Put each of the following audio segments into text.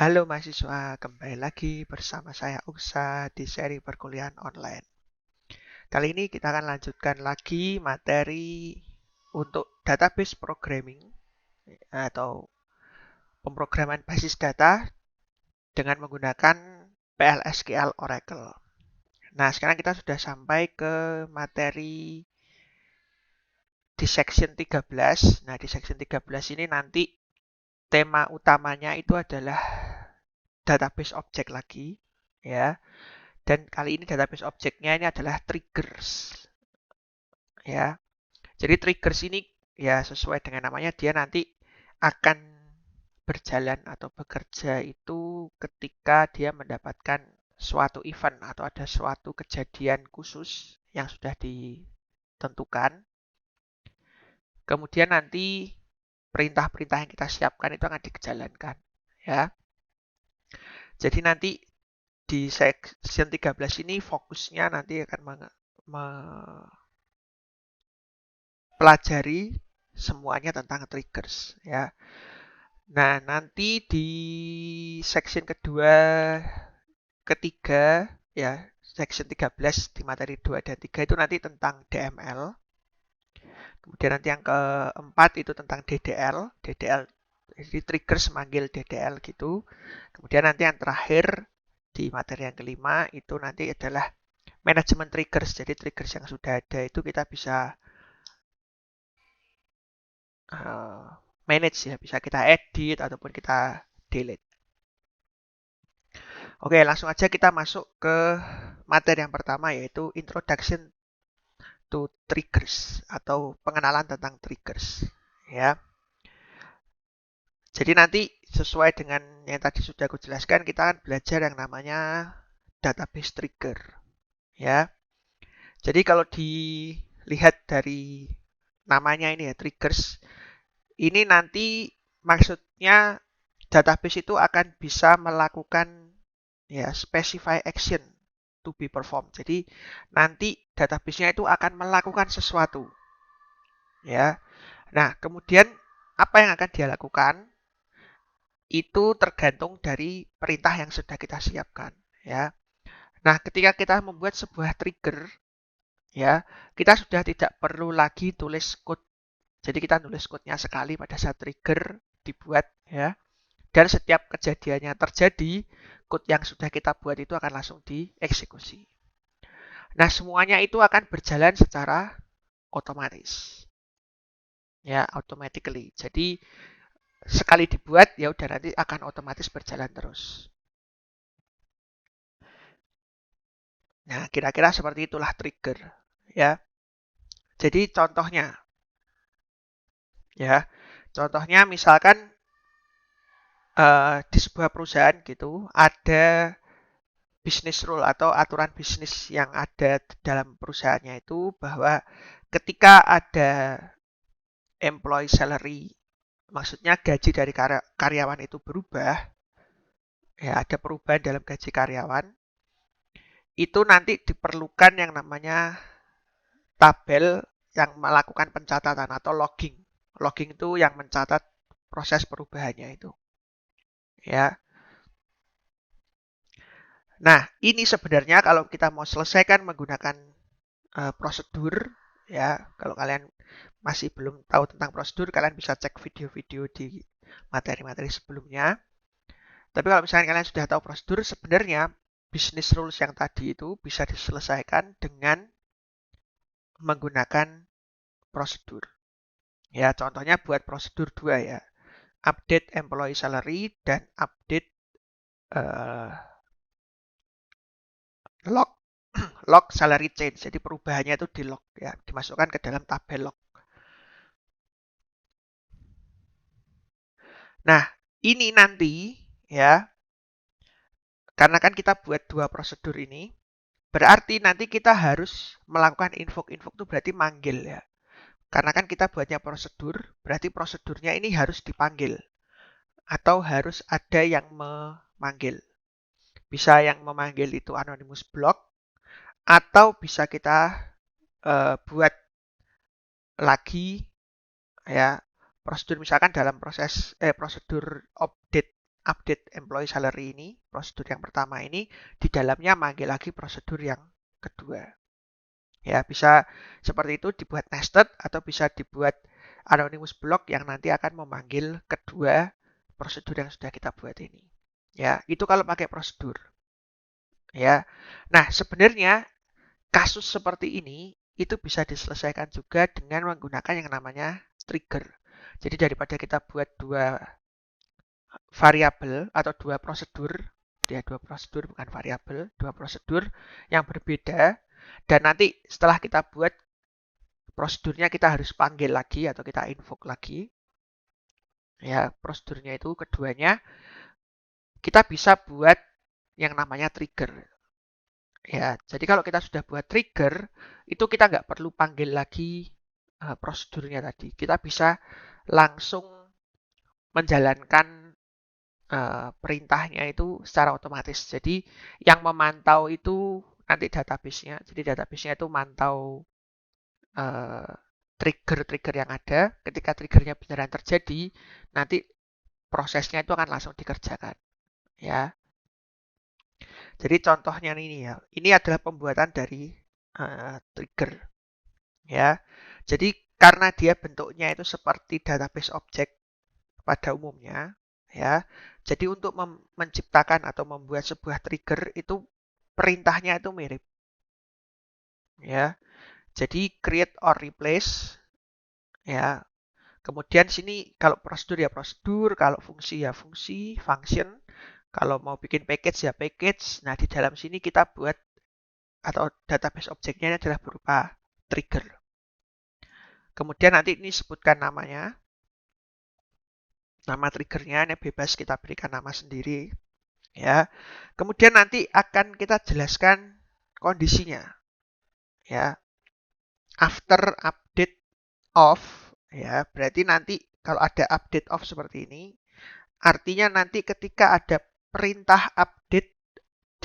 Halo mahasiswa, kembali lagi bersama saya Uksa di seri perkuliahan online. Kali ini kita akan lanjutkan lagi materi untuk database programming atau pemrograman basis data dengan menggunakan PLSQL Oracle. Nah, sekarang kita sudah sampai ke materi di section 13. Nah, di section 13 ini nanti tema utamanya itu adalah database object lagi, ya. Dan kali ini database objeknya ini adalah triggers, ya. Jadi triggers ini ya sesuai dengan namanya dia nanti akan berjalan atau bekerja itu ketika dia mendapatkan suatu event atau ada suatu kejadian khusus yang sudah ditentukan. Kemudian nanti perintah-perintah yang kita siapkan itu akan dijalankan, ya. Jadi nanti di section 13 ini fokusnya nanti akan pelajari semuanya tentang triggers, ya. Nah, nanti di section kedua, ketiga, ya, section 13 di materi 2 dan 3 itu nanti tentang DML. Kemudian nanti yang keempat itu tentang DDL. DDL, jadi triggers manggil DDL gitu. Kemudian nanti yang terakhir di materi yang kelima itu nanti adalah manajemen triggers. Jadi triggers yang sudah ada itu kita bisa manage, ya, bisa kita edit ataupun kita delete. Oke, langsung aja kita masuk ke materi yang pertama, yaitu Introduction to Triggers atau pengenalan tentang triggers, ya. Jadi nanti sesuai dengan yang tadi sudah aku jelaskan, kita akan belajar yang namanya database trigger, ya. Jadi kalau dilihat dari namanya ini ya, triggers, ini nanti maksudnya database itu akan bisa melakukan, ya, specify action to be performed. Jadi nanti database-nya itu akan melakukan sesuatu, ya. Nah, kemudian apa yang akan dia lakukan itu tergantung dari perintah yang sudah kita siapkan, ya. Nah, ketika kita membuat sebuah trigger, ya, kita sudah tidak perlu lagi tulis code. Jadi kita nulis code-nya sekali pada saat trigger dibuat, ya. Dan setiap kejadiannya terjadi, code yang sudah kita buat itu akan langsung dieksekusi. Nah, semuanya itu akan berjalan secara otomatis, ya, automatically. Jadi sekali dibuat ya udah nanti akan otomatis berjalan terus. Nah, kira-kira seperti itulah trigger, ya. Jadi contohnya, ya, contohnya misalkan di sebuah perusahaan gitu ada business rule atau aturan bisnis yang ada dalam perusahaannya itu bahwa ketika ada employee salary, maksudnya gaji dari karyawan itu berubah, ya, ada perubahan dalam gaji karyawan, itu nanti diperlukan yang namanya tabel yang melakukan pencatatan atau logging. Logging itu yang mencatat proses perubahannya itu, ya. Nah, ini sebenarnya kalau kita mau selesaikan menggunakan prosedur, ya. Kalau kalian masih belum tahu tentang prosedur, kalian bisa cek video-video di materi-materi sebelumnya. Tapi kalau misalnya kalian sudah tahu prosedur, sebenarnya business rules yang tadi itu bisa diselesaikan dengan menggunakan prosedur. Ya, contohnya buat prosedur 2, ya. Update employee salary dan update uh, log log salary change. Jadi perubahannya itu di log, ya, dimasukkan ke dalam tabel log. Nah, ini nanti, ya, karena kan kita buat dua prosedur ini, berarti nanti kita harus melakukan invoke-invoke itu berarti manggil, ya. Karena kan kita buatnya prosedur, berarti prosedurnya ini harus dipanggil atau harus ada yang memanggil. Bisa yang memanggil itu anonymous block atau bisa kita buat lagi, ya, prosedur misalkan dalam prosedur update update employee salary ini, prosedur yang pertama ini, di dalamnya manggil lagi prosedur yang kedua. Ya, bisa seperti itu dibuat nested atau bisa dibuat anonymous block yang nanti akan memanggil kedua prosedur yang sudah kita buat ini. Ya, itu kalau pakai prosedur. Ya. Nah, sebenarnya kasus seperti ini itu bisa diselesaikan juga dengan menggunakan yang namanya trigger. Jadi daripada kita buat dua variabel atau dua prosedur, ya dua prosedur bukan variabel, dua prosedur yang berbeda, dan nanti setelah kita buat prosedurnya kita harus panggil lagi atau kita invoke lagi. Ya, prosedurnya itu keduanya kita bisa buat yang namanya trigger. Ya, jadi kalau kita sudah buat trigger, itu kita nggak perlu panggil lagi prosedurnya tadi. Kita bisa langsung menjalankan perintahnya itu secara otomatis. Jadi yang memantau itu nanti database-nya. Jadi database-nya itu mantau trigger-trigger yang ada. Ketika triggernya beneran terjadi, nanti prosesnya itu akan langsung dikerjakan. Ya. Jadi contohnya ini ya. Ini adalah pembuatan dari trigger. Ya. Jadi karena dia bentuknya itu seperti database object pada umumnya, ya. Jadi untuk menciptakan atau membuat sebuah trigger itu perintahnya itu mirip, ya. Jadi create or replace, ya. Kemudian sini kalau prosedur ya prosedur, kalau fungsi ya fungsi, function. Kalau mau bikin package ya package. Nah, di dalam sini kita buat atau database objeknya adalah berupa trigger. Kemudian nanti ini sebutkan namanya. Nama triggernya ini bebas kita berikan nama sendiri. Ya. Kemudian nanti akan kita jelaskan kondisinya. Ya. After update off, ya, berarti nanti kalau ada update off seperti ini, artinya nanti ketika ada perintah update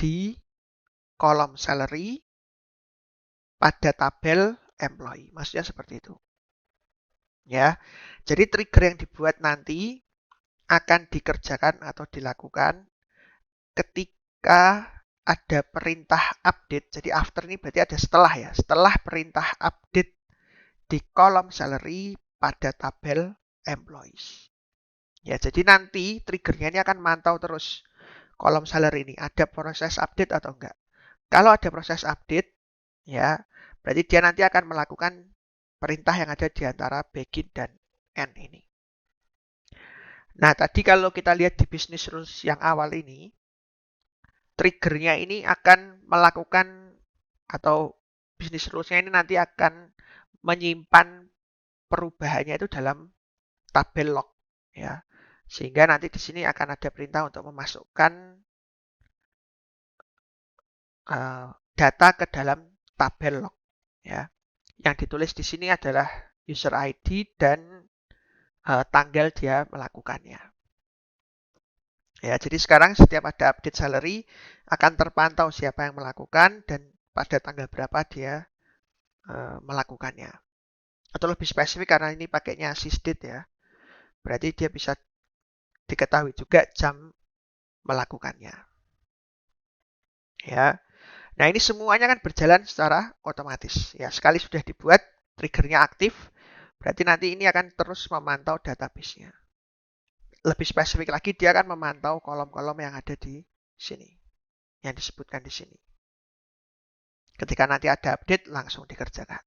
di kolom salary pada tabel employee. Maksudnya seperti itu. Ya. Jadi trigger yang dibuat nanti akan dikerjakan atau dilakukan ketika ada perintah update. Jadi after ini berarti ada setelah ya. Setelah perintah update di kolom salary pada tabel employees. Ya, jadi nanti triggernya ini akan mantau terus kolom salary ini. Ada proses update atau enggak. Kalau ada proses update, ya, berarti dia nanti akan melakukan perintah yang ada di antara begin dan end ini. Nah, tadi kalau kita lihat di business rules yang awal ini, triggernya ini akan melakukan atau business rules-nya ini nanti akan menyimpan perubahannya itu dalam tabel log, ya. Sehingga nanti di sini akan ada perintah untuk memasukkan data ke dalam tabel log, ya. Yang ditulis di sini adalah user ID dan tanggal dia melakukannya. Ya, jadi sekarang setiap ada update salary akan terpantau siapa yang melakukan dan pada tanggal berapa dia melakukannya. Atau lebih spesifik karena ini pakainya sysdate ya. Berarti dia bisa diketahui juga jam melakukannya. Ya. Nah, ini semuanya kan berjalan secara otomatis. Ya, sekali sudah dibuat, triggernya aktif, berarti nanti ini akan terus memantau database-nya. Lebih spesifik lagi, dia akan memantau kolom-kolom yang ada di sini. Yang disebutkan di sini. Ketika nanti ada update, langsung dikerjakan.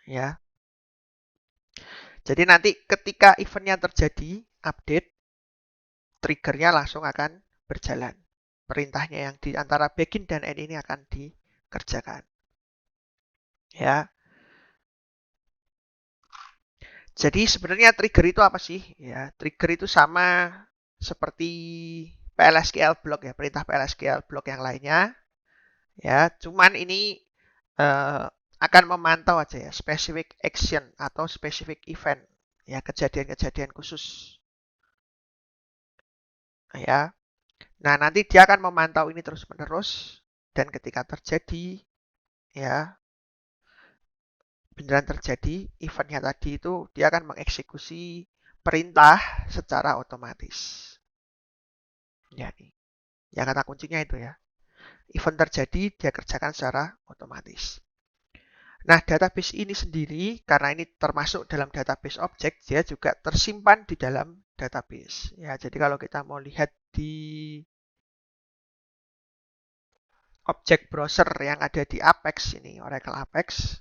Ya. Jadi nanti ketika eventnya terjadi, update, triggernya langsung akan berjalan. Perintahnya yang di antara begin dan end ini akan dikerjakan. Ya. Jadi sebenarnya trigger itu apa sih? Ya, trigger itu sama seperti PLSQL block ya, perintah PLSQL block yang lainnya. Ya, cuman ini akan memantau aja ya, specific action atau specific event. Ya, kejadian-kejadian khusus. Ya. Nah, nanti dia akan memantau ini terus-menerus dan ketika terjadi ya beneran terjadi eventnya tadi itu dia akan mengeksekusi perintah secara otomatis. Ya, nih. Ya kata kuncinya itu ya. Event terjadi, dia kerjakan secara otomatis. Nah, database ini sendiri, karena ini termasuk dalam database objek, dia juga tersimpan di dalam database. Ya, jadi kalau kita mau lihat di objek browser yang ada di Apex ini, Oracle Apex,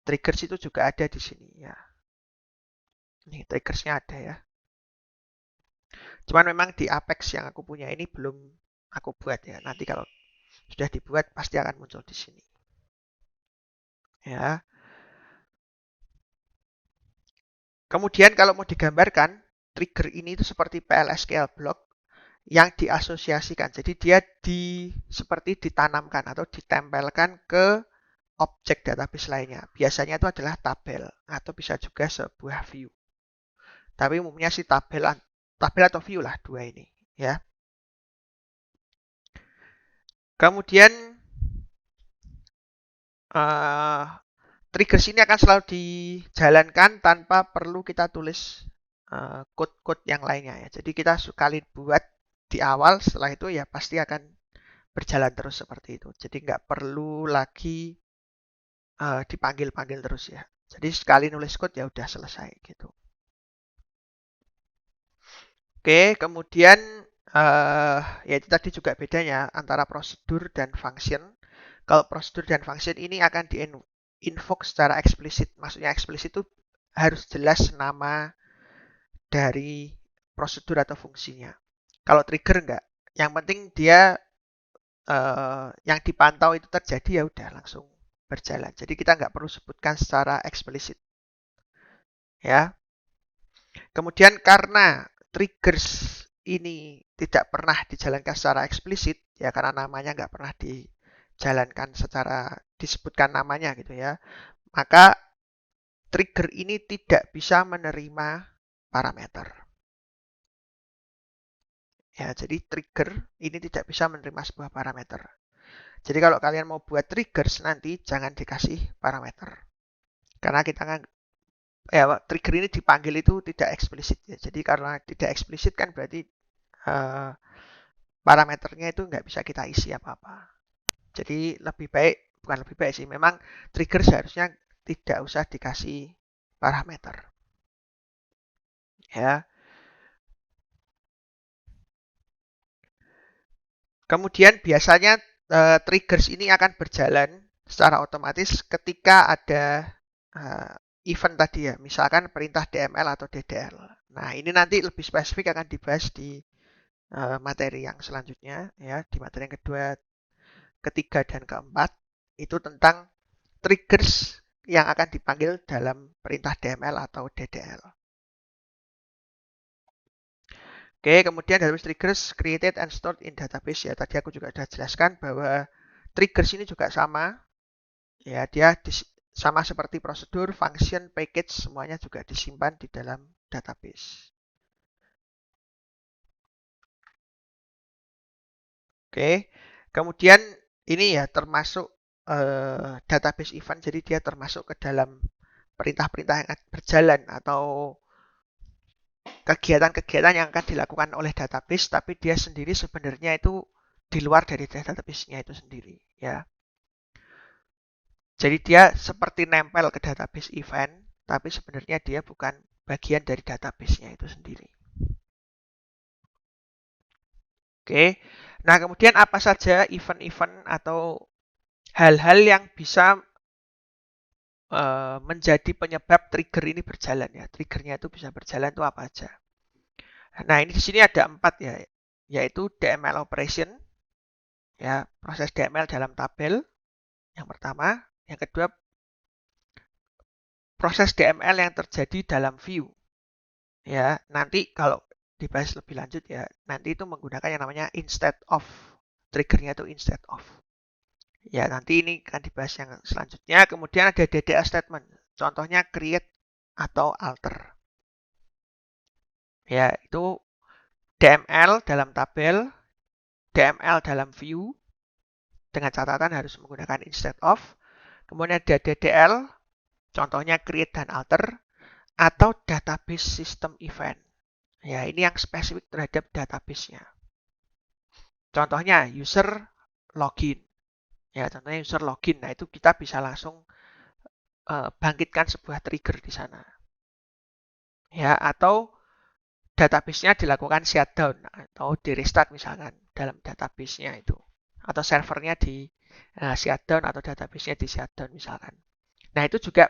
triggers itu juga ada di sini ya. Ini triggersnya ada ya. Cuman memang di Apex yang aku punya ini belum aku buat ya. Nanti kalau sudah dibuat pasti akan muncul di sini. Ya. Kemudian kalau mau digambarkan, trigger ini itu seperti PLSQL block yang diasosiasikan. Jadi dia seperti ditanamkan atau ditempelkan ke objek database lainnya. Biasanya itu adalah tabel atau bisa juga sebuah view. Tapi umumnya sih tabel atau view lah dua ini, ya. Kemudian uh, triggers ini akan selalu dijalankan tanpa perlu kita tulis code-code yang lainnya ya. Jadi kita sekali buat di awal, setelah itu ya pasti akan berjalan terus seperti itu. Jadi nggak perlu lagi dipanggil-panggil terus ya. Jadi sekali nulis code ya udah selesai gitu. Oke, kemudian ya itu tadi juga bedanya antara prosedur dan function. Kalau prosedur dan function ini akan di-invoke secara eksplisit. Maksudnya eksplisit itu harus jelas nama dari prosedur atau fungsinya. Kalau trigger enggak. Yang penting dia yang dipantau itu terjadi ya udah langsung berjalan. Jadi kita nggak perlu sebutkan secara eksplisit. Ya. Kemudian karena triggers ini tidak pernah dijalankan secara eksplisit, ya karena namanya nggak pernah dijalankan secara disebutkan namanya gitu ya, maka trigger ini tidak bisa menerima parameter. Ya, jadi trigger ini tidak bisa menerima sebuah parameter. Jadi kalau kalian mau buat triggers nanti jangan dikasih parameter. Karena kita kan trigger ini dipanggil itu tidak eksplisit ya. Jadi karena tidak eksplisit kan berarti parameternya itu nggak bisa kita isi apa-apa. Jadi lebih baik, bukan lebih baik sih, memang trigger seharusnya tidak usah dikasih parameter. Ya. Kemudian biasanya triggers ini akan berjalan secara otomatis ketika ada event tadi ya, misalkan perintah DML atau DDL. Nah, ini nanti lebih spesifik akan dibahas di materi yang selanjutnya ya, di materi yang kedua, ketiga dan keempat itu tentang triggers yang akan dipanggil dalam perintah DML atau DDL. Oke, kemudian database triggers created and stored in database ya. Tadi aku juga sudah jelaskan bahwa triggers ini juga sama. Ya, dia sama seperti prosedur, function, package semuanya juga disimpan di dalam database. Oke. Kemudian ini ya termasuk database event, jadi dia termasuk ke dalam perintah-perintah yang berjalan atau kegiatan-kegiatan yang akan dilakukan oleh database, tapi dia sendiri sebenarnya itu di luar dari database-nya itu sendiri, ya. Jadi dia seperti nempel ke database event, tapi sebenarnya dia bukan bagian dari database-nya itu sendiri. Oke. Nah, kemudian apa saja event-event atau hal-hal yang bisa menjadi penyebab trigger ini berjalan ya. Triggernya itu bisa berjalan itu apa aja. Nah, ini di sini ada 4 ya, yaitu DML operation, ya, proses DML dalam tabel yang pertama. Yang kedua, proses DML yang terjadi dalam view. Ya, nanti kalau dibahas lebih lanjut ya, nanti itu menggunakan yang namanya instead of. Triggernya itu instead of. Ya, nanti ini akan dibahas yang selanjutnya. Kemudian ada DDL statement. Contohnya create atau alter. Ya, itu DML dalam tabel, DML dalam view, dengan catatan harus menggunakan instead of. Kemudian ada DDL, contohnya create dan alter, atau database system event. Ya, ini yang spesifik terhadap database-nya. Contohnya user login. Ya, contohnya user login. Nah, itu kita bisa langsung bangkitkan sebuah trigger di sana. Ya, atau database-nya dilakukan shutdown atau di restart misalkan dalam database-nya itu. Atau servernya di shutdown atau database-nya di shutdown misalkan. Nah, itu juga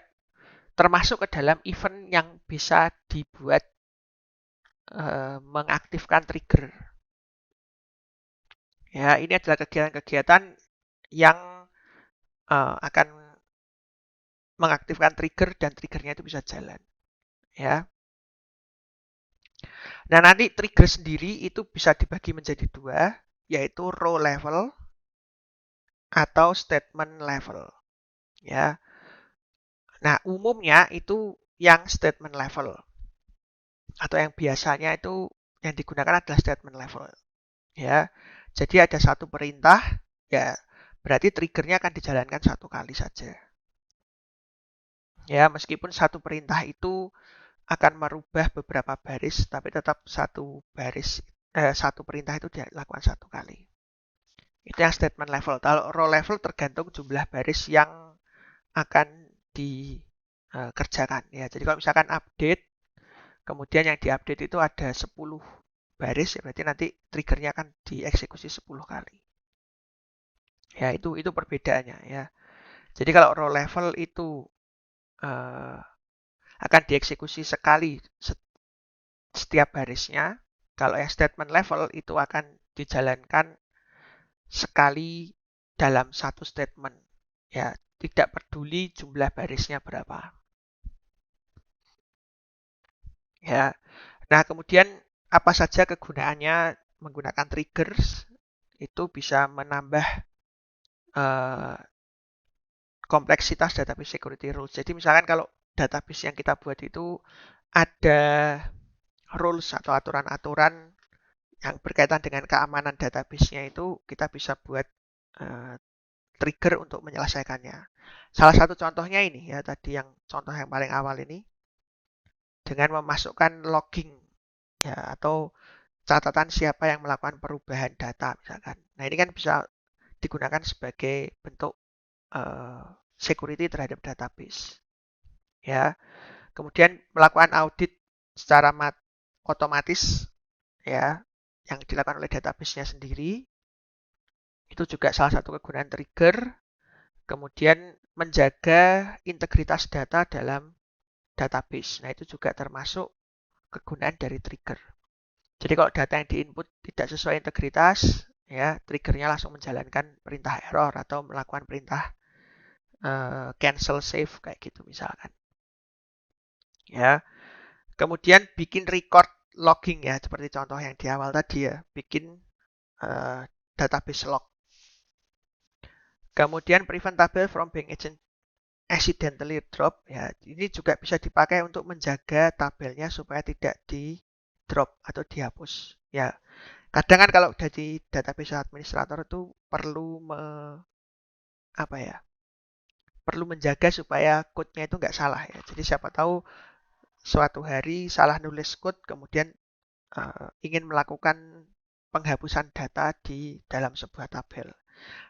termasuk ke dalam event yang bisa dibuat mengaktifkan trigger. Ya, ini adalah kegiatan-kegiatan yang akan mengaktifkan trigger dan triggernya itu bisa jalan. Ya. Nah, nanti trigger sendiri itu bisa dibagi menjadi dua, yaitu row level atau statement level. Ya. Nah, umumnya itu yang statement level atau yang biasanya itu yang digunakan adalah statement level. Ya. Jadi ada satu perintah, ya berarti triggernya akan dijalankan satu kali saja. Ya, meskipun satu perintah itu akan merubah beberapa baris, tapi tetap satu perintah itu dilakukan satu kali. Itu yang statement level. Kalau row level tergantung jumlah baris yang akan dikerjakan. Ya, jadi kalau misalkan update, kemudian yang diupdate itu ada 10 baris, ya berarti nanti triggernya akan dieksekusi 10 kali. Ya, itu perbedaannya ya. Jadi kalau row level itu akan dieksekusi sekali setiap barisnya. Kalau yang statement level itu akan dijalankan sekali dalam satu statement. Ya, tidak peduli jumlah barisnya berapa. Ya. Nah, kemudian apa saja kegunaannya menggunakan triggers? Itu bisa menambah uh, kompleksitas database security rules. Jadi misalkan kalau database yang kita buat itu ada rules atau aturan-aturan yang berkaitan dengan keamanan database-nya itu kita bisa buat uh, trigger untuk menyelesaikannya. Salah satu contohnya ini ya tadi yang contoh yang paling awal ini dengan memasukkan logging ya atau catatan siapa yang melakukan perubahan data misalkan. Nah ini kan bisa digunakan sebagai bentuk security terhadap database. Ya, kemudian melakukan audit secara otomatis ya yang dilakukan oleh database-nya sendiri. Itu juga salah satu kegunaan trigger. Kemudian menjaga integritas data dalam database. Nah, itu juga termasuk kegunaan dari trigger. Jadi kalau data yang diinput tidak sesuai integritas, ya triggernya langsung menjalankan perintah error atau melakukan perintah cancel save kayak gitu misalkan. Ya. Kemudian bikin record logging ya, seperti contoh yang di awal tadi ya, bikin database log. Kemudian prevent table from being accidentally drop ya. Ini juga bisa dipakai untuk menjaga tabelnya supaya tidak di drop atau dihapus. Ya, kadang kan kalau dari database administrator itu perlu apa ya? Perlu menjaga supaya code-nya itu nggak salah ya. Jadi siapa tahu suatu hari salah nulis code kemudian ingin melakukan penghapusan data di dalam sebuah tabel.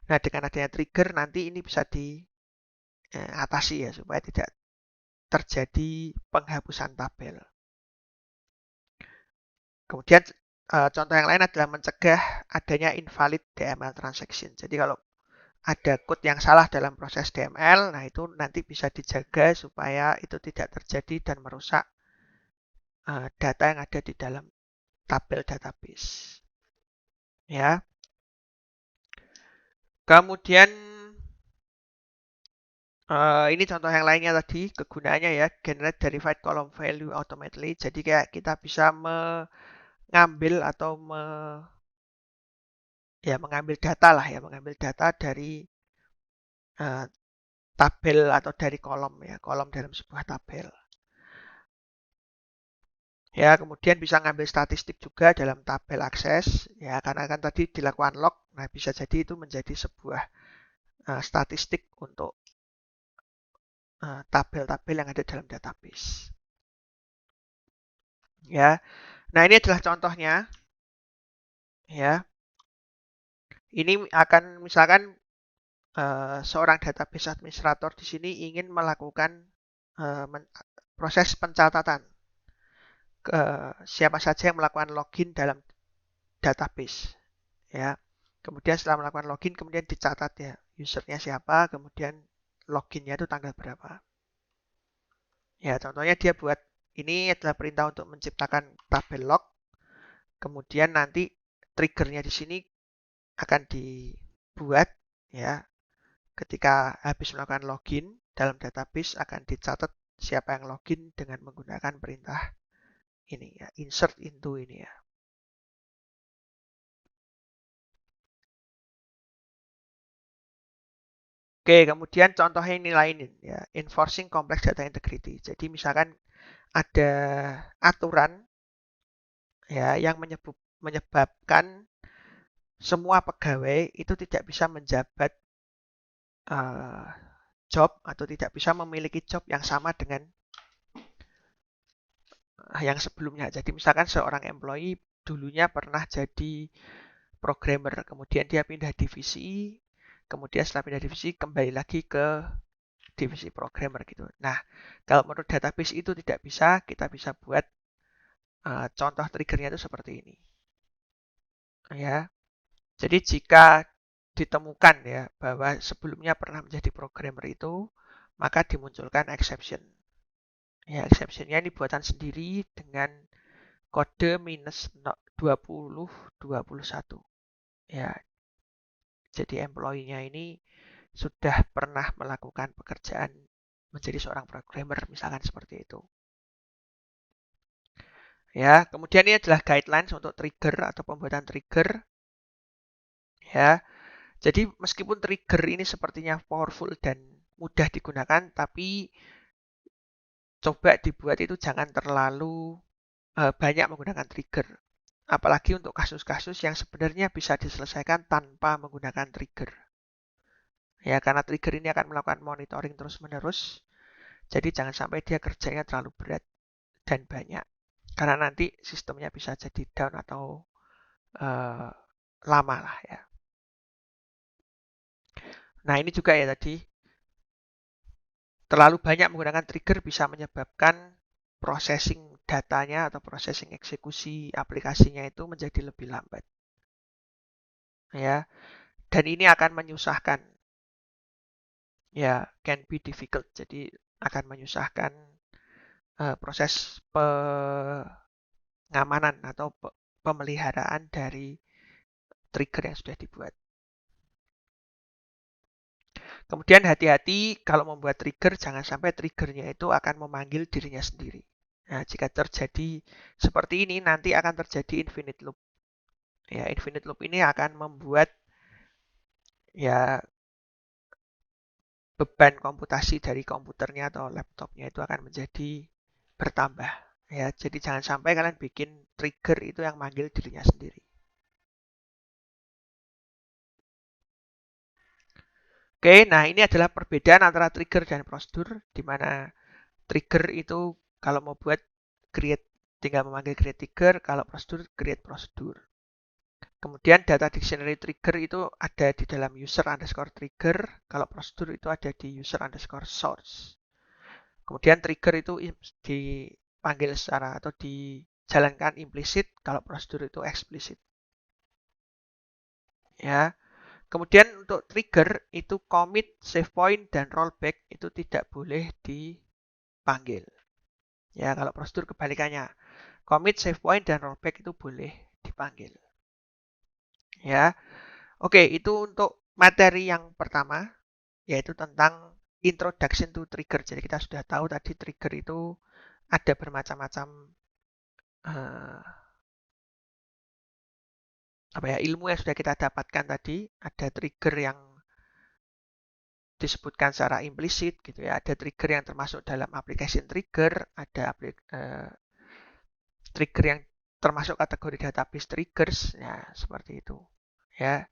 Nah, dengan adanya trigger nanti ini bisa diatasi ya supaya tidak terjadi penghapusan tabel. Kemudian contoh yang lain adalah mencegah adanya invalid DML transaction. Jadi kalau ada code yang salah dalam proses DML, nah itu nanti bisa dijaga supaya itu tidak terjadi dan merusak data yang ada di dalam tabel database. Ya. Kemudian ini contoh yang lainnya tadi kegunaannya ya generate verified column value automatically. Jadi kayak kita bisa mengambil atau mengambil data lah ya, mengambil data dari tabel atau dari kolom ya, kolom dalam sebuah tabel. Ya, kemudian bisa ngambil statistik juga dalam tabel akses ya, karena kan tadi dilakukan log. Nah, bisa jadi itu menjadi sebuah statistik untuk tabel-tabel yang ada dalam database. Ya. Nah, ini adalah contohnya ya. Ini akan misalkan seorang database administrator di sini ingin melakukan proses pencatatan ke siapa saja yang melakukan login dalam database, ya. Kemudian setelah melakukan login, kemudian dicatat ya usernya siapa, kemudian loginnya itu tanggal berapa. Ya, contohnya dia buat ini adalah perintah untuk menciptakan tabel log. Kemudian nanti triggernya di sini akan dibuat ya ketika habis melakukan login dalam database akan dicatat siapa yang login dengan menggunakan perintah ini ya, insert into ini ya. Oke, kemudian contohnya ini lain ya, enforcing complex data integrity. Jadi misalkan ada aturan ya yang menyebabkan semua pegawai itu tidak bisa menjabat uh, job atau tidak bisa memiliki job yang sama dengan yang sebelumnya. Jadi misalkan seorang employee dulunya pernah jadi programmer, kemudian dia pindah divisi, kemudian setelah pindah divisi kembali lagi ke divisi programmer gitu. Nah, kalau menurut database itu tidak bisa, kita bisa buat contoh triggernya itu seperti ini. Ya. Jadi jika ditemukan ya bahwa sebelumnya pernah menjadi programmer itu, maka dimunculkan exception. Ya, exceptionnya ini buatan sendiri dengan kode minus 2021. Ya, jadi employee-nya ini sudah pernah melakukan pekerjaan menjadi seorang programmer, misalkan seperti itu. Ya, kemudian ini adalah guidelines untuk trigger atau pembuatan trigger. Ya, jadi meskipun trigger ini sepertinya powerful dan mudah digunakan, tapi coba dibuat itu jangan terlalu banyak menggunakan trigger. Apalagi untuk kasus-kasus yang sebenarnya bisa diselesaikan tanpa menggunakan trigger. Ya, karena trigger ini akan melakukan monitoring terus-menerus. Jadi jangan sampai dia kerjanya terlalu berat dan banyak. Karena nanti sistemnya bisa jadi down atau uh, lama lah ya. Nah ini juga ya tadi, terlalu banyak menggunakan trigger bisa menyebabkan processing datanya atau processing eksekusi aplikasinya itu menjadi lebih lambat. Ya, dan ini akan menyusahkan. Ya, can be difficult. Jadi akan menyusahkan proses pengamanan atau pemeliharaan dari trigger yang sudah dibuat. Kemudian hati-hati kalau membuat trigger, jangan sampai triggernya itu akan memanggil dirinya sendiri. Nah, jika terjadi seperti ini, nanti akan terjadi infinite loop. Ya, infinite loop ini akan membuat ya beban komputasi dari komputernya atau laptopnya itu akan menjadi bertambah. Ya, jadi jangan sampai kalian bikin trigger itu yang manggil dirinya sendiri. Oke, nah ini adalah perbedaan antara trigger dan prosedur, di mana trigger itu kalau mau buat create tinggal memanggil create trigger, kalau prosedur create prosedur. Kemudian data dictionary trigger itu ada di dalam user underscore trigger, kalau prosedur itu ada di user underscore source. Kemudian trigger itu dipanggil secara atau dijalankan implisit, kalau prosedur itu eksplisit. Ya. Kemudian untuk trigger itu commit, save point, dan rollback itu tidak boleh dipanggil. Ya, kalau prosedur kebalikannya. Commit, save point, dan rollback itu boleh dipanggil. Ya, oke, itu untuk materi yang pertama, yaitu tentang introduction to trigger. Jadi kita sudah tahu tadi trigger itu ada bermacam-macam uh, ilmu yang sudah kita dapatkan tadi. Ada trigger yang disebutkan secara implisit gitu ya. Ada trigger yang termasuk dalam application trigger, ada trigger yang termasuk kategori database triggers, ya seperti itu. Ya,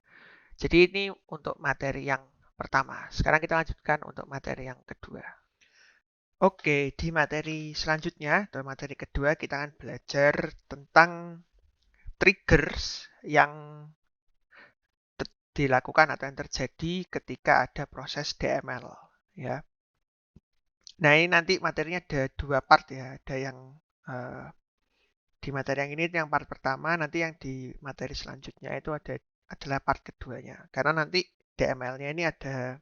jadi ini untuk materi yang pertama. Sekarang kita lanjutkan untuk materi yang kedua. Oke, di materi selanjutnya, atau materi kedua, kita akan belajar tentang triggers yang dilakukan atau yang terjadi ketika ada proses DML, ya. Nah, ini nanti materinya ada dua part ya. Ada yang di materi yang ini yang part pertama, nanti yang di materi selanjutnya itu adalah part keduanya. Karena nanti DML-nya ini ada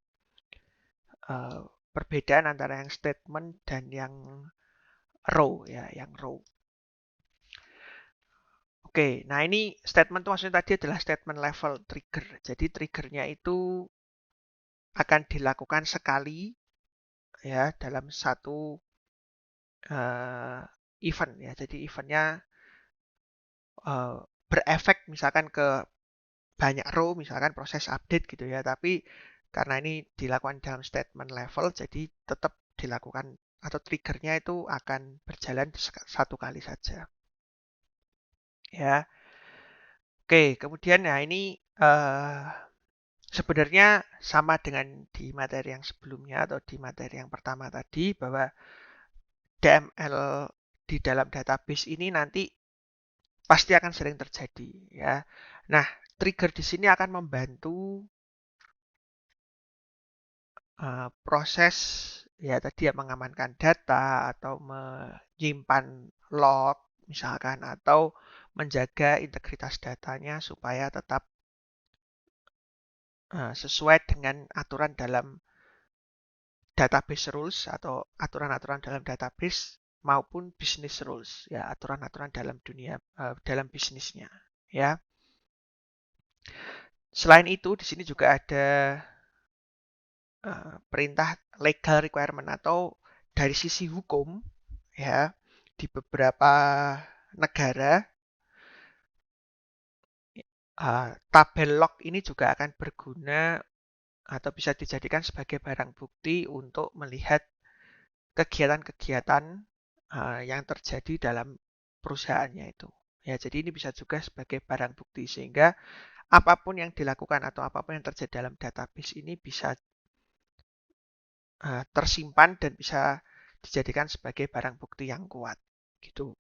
perbedaan antara yang statement dan yang row ya, yang row. Oke, nah ini statement itu maksudnya tadi adalah statement level trigger. Jadi triggernya itu akan dilakukan sekali ya dalam satu event ya. Jadi eventnya berefek misalkan ke banyak row, misalkan proses update gitu ya. Tapi karena ini dilakukan dalam statement level, jadi tetap dilakukan atau triggernya itu akan berjalan satu kali saja. Ya, oke. Kemudian ya ini sebenarnya sama dengan di materi yang sebelumnya atau di materi yang pertama tadi bahwa DML di dalam database ini nanti pasti akan sering terjadi ya. Nah, trigger di sini akan membantu proses ya tadi ya mengamankan data atau menyimpan log misalkan atau menjaga integritas datanya supaya tetap sesuai dengan aturan dalam database rules atau aturan-aturan dalam database maupun business rules ya aturan-aturan dalam dunia dalam bisnisnya ya. Selain itu di sini juga ada perintah legal requirement atau dari sisi hukum ya di beberapa negara tabel log ini juga akan berguna atau bisa dijadikan sebagai barang bukti untuk melihat kegiatan-kegiatan yang terjadi dalam perusahaannya itu. Ya, jadi ini bisa juga sebagai barang bukti sehingga apapun yang dilakukan atau apapun yang terjadi dalam database ini bisa tersimpan dan bisa dijadikan sebagai barang bukti yang kuat, gitu.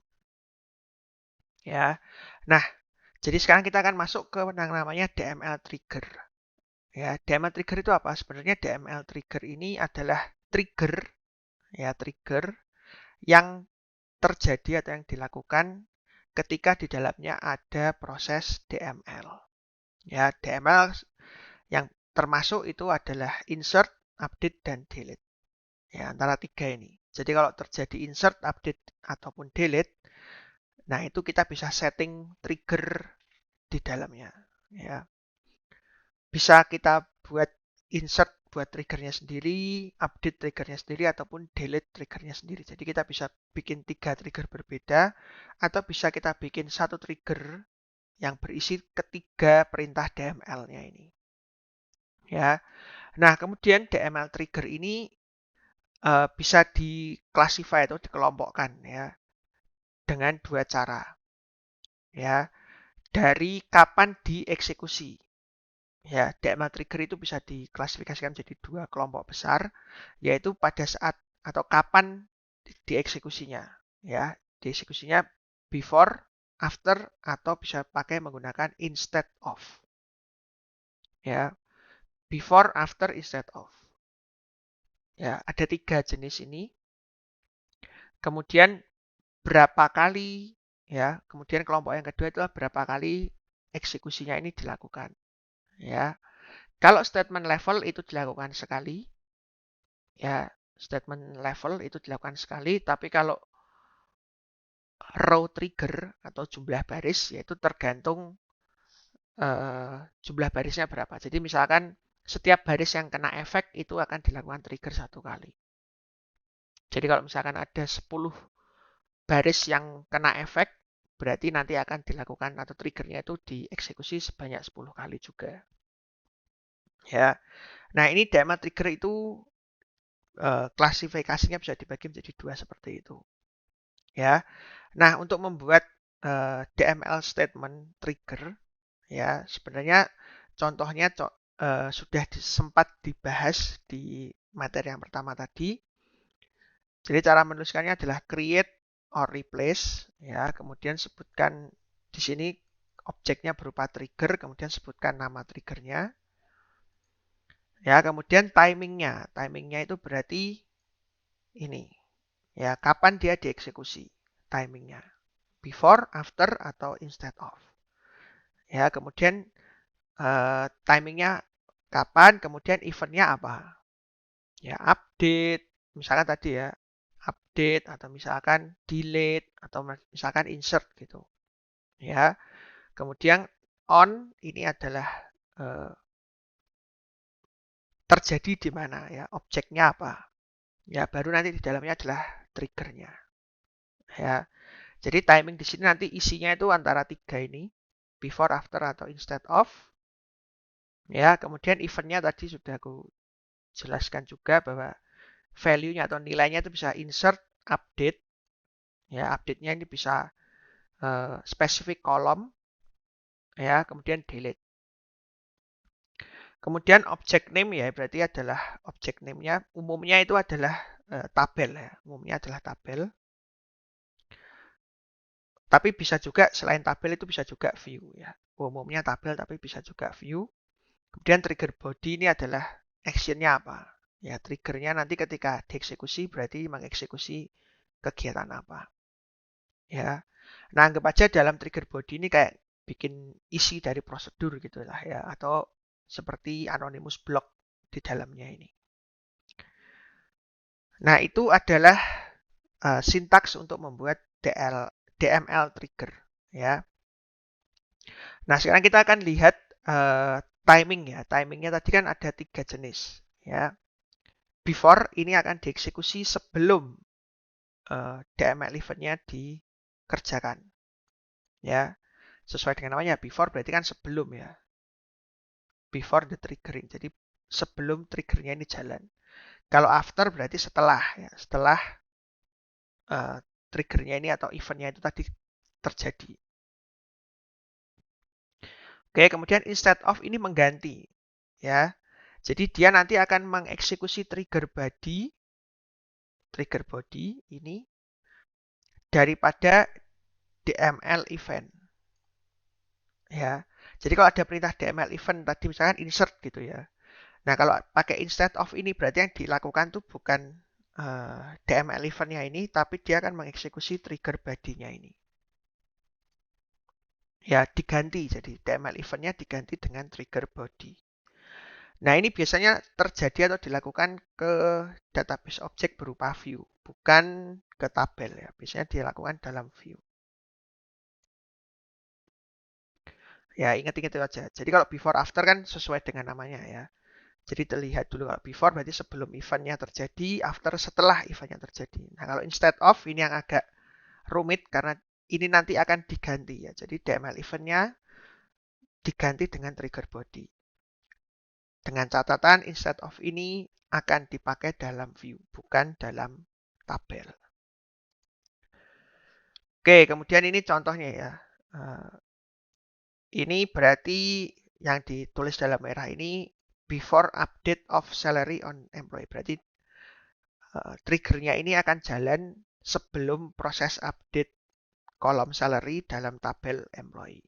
Ya, nah, jadi sekarang kita akan masuk ke yang namanya DML trigger. Ya, DML trigger itu apa? Sebenarnya DML trigger ini adalah trigger, ya trigger yang terjadi atau yang dilakukan ketika di dalamnya ada proses DML. Ya, DML yang termasuk itu adalah insert, update, dan delete. Ya, antara tiga ini. Jadi kalau terjadi insert, update, ataupun delete, nah itu kita bisa setting trigger di dalamnya. Ya. Bisa kita buat insert buat triggernya sendiri, update triggernya sendiri, ataupun delete triggernya sendiri. Jadi kita bisa bikin 3 trigger berbeda, atau bisa kita bikin satu trigger yang berisi ketiga perintah DML-nya ini. Ya, nah kemudian DML trigger ini bisa diklasifikasi atau dikelompokkan ya dengan dua cara. Ya, dari kapan dieksekusi. Ya, DML trigger itu bisa diklasifikasikan menjadi dua kelompok besar, yaitu pada saat atau kapan dieksekusinya. Ya, dieksekusinya before, after, atau bisa pakai menggunakan instead of. Ya, before, after, instead of. Ya, ada 3 jenis ini. Kemudian berapa kali ya, kemudian kelompok yang kedua itulah berapa kali eksekusinya ini dilakukan. Ya. Kalau statement level itu dilakukan sekali, ya statement level itu dilakukan sekali, tapi kalau row trigger atau jumlah baris yaitu tergantung jumlah barisnya berapa. Jadi misalkan setiap baris yang kena efek itu akan dilakukan trigger satu kali. Jadi kalau misalkan ada 10 baris yang kena efek, berarti nanti akan dilakukan atau triggernya itu dieksekusi sebanyak 10 kali juga. Ya. Nah, ini DML trigger itu klasifikasinya bisa dibagi menjadi dua seperti itu. Ya. Nah, untuk membuat DML statement trigger ya, sebenarnya contohnya sudah sempat dibahas di materi yang pertama tadi. Jadi cara menuliskannya adalah create or replace ya, kemudian sebutkan di sini objeknya berupa trigger, kemudian sebutkan nama triggernya. Ya, kemudian timingnya. Timingnya itu berarti ini. Ya, kapan dia dieksekusi. Timingnya. Before, after, atau instead of. Ya, kemudian timingnya kapan, kemudian eventnya apa. Ya, update. Misalkan tadi ya, update atau misalkan delete atau misalkan insert gitu. Ya, kemudian on ini adalah terjadi di mana ya, objeknya apa. Ya, baru nanti di dalamnya adalah triggernya. Ya, jadi timing di sini nanti isinya itu antara tiga ini, before, after, atau instead of. Ya, kemudian eventnya tadi sudah aku jelaskan juga bahwa value-nya atau nilainya itu bisa insert, update. Ya, update-nya ini bisa specific column. Ya, kemudian delete. Kemudian object name ya berarti adalah object name-nya umumnya itu adalah tabel ya, umumnya adalah tabel. Tapi bisa juga selain tabel itu bisa juga view ya. Umumnya tabel tapi bisa juga view. Kemudian trigger body ini adalah action-nya apa? Ya, triggernya nanti ketika dieksekusi berarti mengeksekusi kegiatan apa. Ya. Nah, anggap aja dalam trigger body ini kayak bikin isi dari prosedur gitu lah ya atau seperti anonymous block di dalamnya ini. Nah, itu adalah sintaks untuk membuat DML trigger ya. Nah, sekarang kita akan lihat timing ya. Timingnya tadi kan ada 3 jenis ya. Before ini akan dieksekusi sebelum DML eventnya dikerjakan ya. Sesuai dengan namanya before berarti kan sebelum ya. Before the triggering. Jadi sebelum triggernya ini jalan. Kalau after berarti setelah ya. Setelah triggernya ini atau eventnya itu tadi terjadi. Oke, kemudian instead of ini mengganti ya. Jadi dia nanti akan mengeksekusi trigger body ini daripada DML event. Ya. Jadi kalau ada perintah DML event tadi misalkan insert gitu ya. Nah, kalau pakai instead of ini berarti yang dilakukan tuh bukan DML eventnya ini, tapi dia akan mengeksekusi trigger body-nya ini. Ya, diganti. Jadi DML eventnya diganti dengan trigger body. Nah, ini biasanya terjadi atau dilakukan ke database objek berupa view, bukan ke tabel ya. Biasanya dilakukan dalam view. Ya, ingat-ingat itu aja. Jadi kalau before after kan sesuai dengan namanya ya. Jadi terlihat dulu kalau before berarti sebelum eventnya terjadi, after setelah eventnya terjadi. Nah, kalau instead of ini yang agak rumit karena ini nanti akan diganti ya. Jadi DML eventnya diganti dengan trigger body. Dengan catatan instead of ini akan dipakai dalam view, bukan dalam tabel. Oke, kemudian ini contohnya ya. Ini berarti yang ditulis dalam merah ini before update of salary on employee. Berarti triggernya ini akan jalan sebelum proses update kolom salary dalam tabel employee.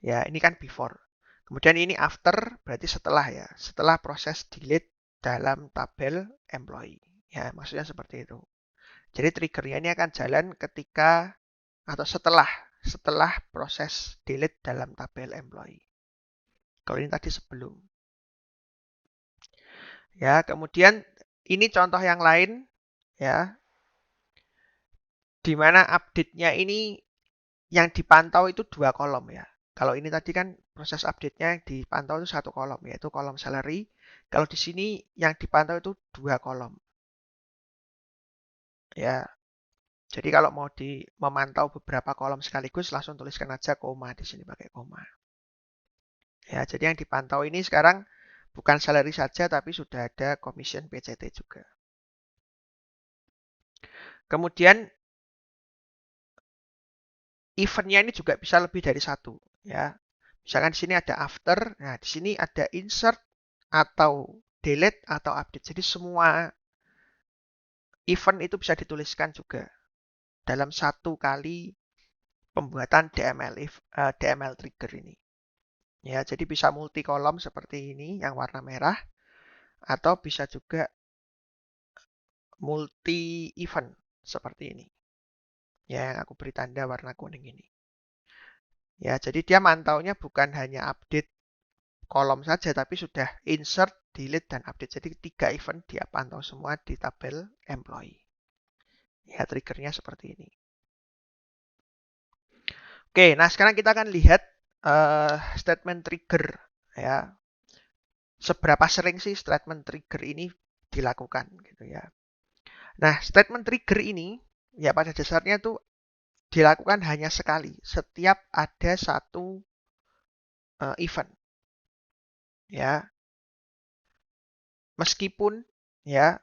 Ya, ini kan before. Kemudian ini after berarti setelah ya. Setelah proses delete dalam tabel employee. Ya, maksudnya seperti itu. Jadi triggernya ini akan jalan ketika atau setelah proses delete dalam tabel employee. Kalau ini tadi sebelum. Ya, kemudian ini contoh yang lain ya. Di mana update-nya ini yang dipantau itu 2 kolom ya. Kalau ini tadi kan proses update-nya yang dipantau itu 1 kolom yaitu kolom salary. Kalau di sini yang dipantau itu 2 kolom. Ya. Jadi kalau mau memantau beberapa kolom sekaligus langsung tuliskan aja koma di sini pakai koma. Ya, jadi yang dipantau ini sekarang bukan salary saja tapi sudah ada commission PCT juga. Kemudian eventnya ini juga bisa lebih dari satu ya. Misalkan di sini ada after, nah di sini ada insert atau delete atau update. Jadi semua event itu bisa dituliskan juga dalam satu kali pembuatan DML trigger ini. Ya, jadi bisa multi kolom seperti ini yang warna merah atau bisa juga multi event seperti ini. Ya, yang aku beri tanda warna kuning ini. Ya, jadi dia mantaunya bukan hanya update kolom saja, tapi sudah insert, delete, dan update. Jadi 3 event dia pantau semua di tabel employee. Ya, triggernya seperti ini. Oke, nah sekarang kita akan lihat statement trigger. Ya, seberapa sering sih statement trigger ini dilakukan gitu ya. Nah, statement trigger ini ya pada dasarnya tuh dilakukan hanya sekali setiap ada satu event. Ya, meskipun ya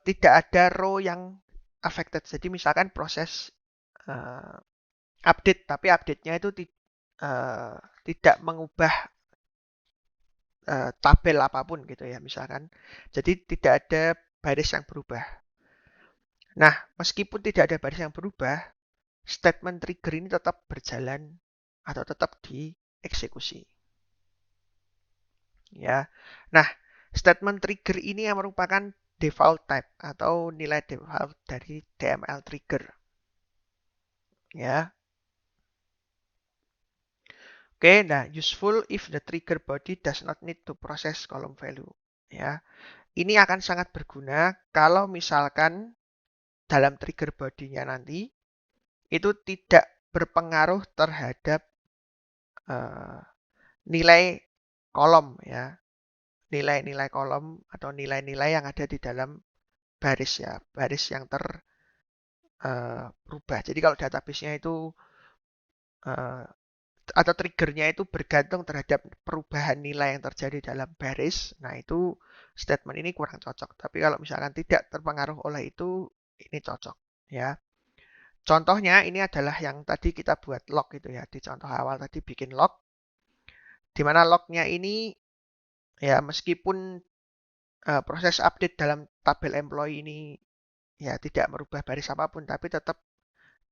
tidak ada row yang affected. Jadi misalkan proses uh, update, tapi update-nya itu tidak mengubah tabel apapun gitu ya misalkan. Jadi tidak ada baris yang berubah. Nah, meskipun tidak ada baris yang berubah, statement trigger ini tetap berjalan atau tetap dieksekusi. Ya. Nah, statement trigger ini yang merupakan default type atau nilai default dari DML trigger. Ya. Oke, nah useful if the trigger body does not need to process column value. Ya. Ini akan sangat berguna kalau misalkan dalam trigger body-nya nanti itu tidak berpengaruh terhadap uh, nilai kolom ya. Nilai-nilai kolom atau nilai-nilai yang ada di dalam baris ya, baris yang terubah. Jadi kalau database-nya itu uh, atau triggernya itu bergantung terhadap perubahan nilai yang terjadi dalam baris, nah itu statement ini kurang cocok. Tapi kalau misalkan tidak terpengaruh oleh itu, ini cocok ya. Contohnya ini adalah yang tadi kita buat log gitu ya. Di contoh awal tadi bikin log, di mana lognya ini ya meskipun proses update dalam tabel employee ini ya tidak merubah baris apapun, tapi tetap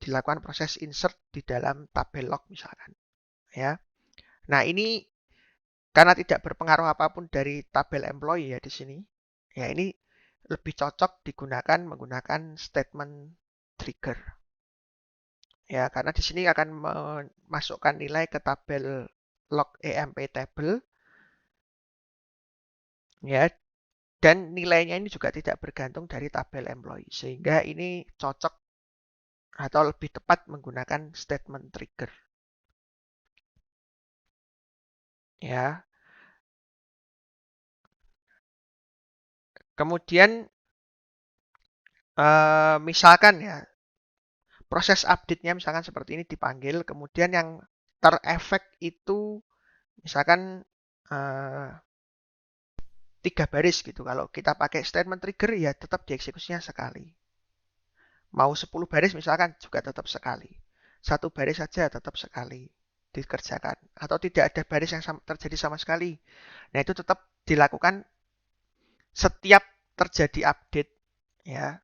dilakukan proses insert di dalam tabel log misalkan ya. Nah, ini karena tidak berpengaruh apapun dari tabel employee ya di sini. Ya, ini lebih cocok digunakan menggunakan statement trigger. Ya, karena di sini akan memasukkan nilai ke tabel log emp table. Ya, dan nilainya ini juga tidak bergantung dari tabel employee. Sehingga ini cocok atau lebih tepat menggunakan statement trigger. Ya. Kemudian misalkan ya proses update-nya misalkan seperti ini dipanggil, kemudian yang terefek itu misalkan 3 baris gitu. Kalau kita pakai statement trigger ya tetap dieksekusinya sekali. Mau 10 baris misalkan juga tetap sekali. 1 baris saja tetap sekali dikerjakan. Atau tidak ada baris yang terjadi sama sekali. Nah itu tetap dilakukan setiap terjadi update ya.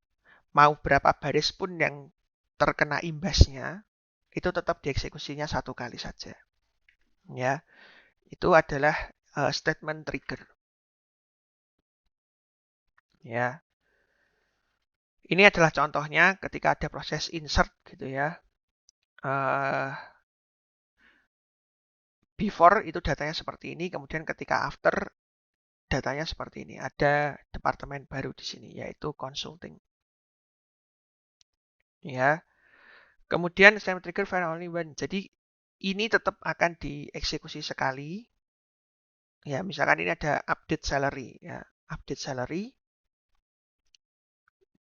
Mau berapa baris pun yang terkena imbasnya, itu tetap dieksekusinya 1 kali saja. Ya, itu adalah statement trigger. Ya, ini adalah contohnya ketika ada proses insert gitu ya. Before itu datanya seperti ini, kemudian ketika after datanya seperti ini. Ada departemen baru di sini yaitu consulting. Ya. Kemudian statement trigger find only when. Jadi ini tetap akan dieksekusi sekali. Ya, misalkan ini ada update salary ya. Update salary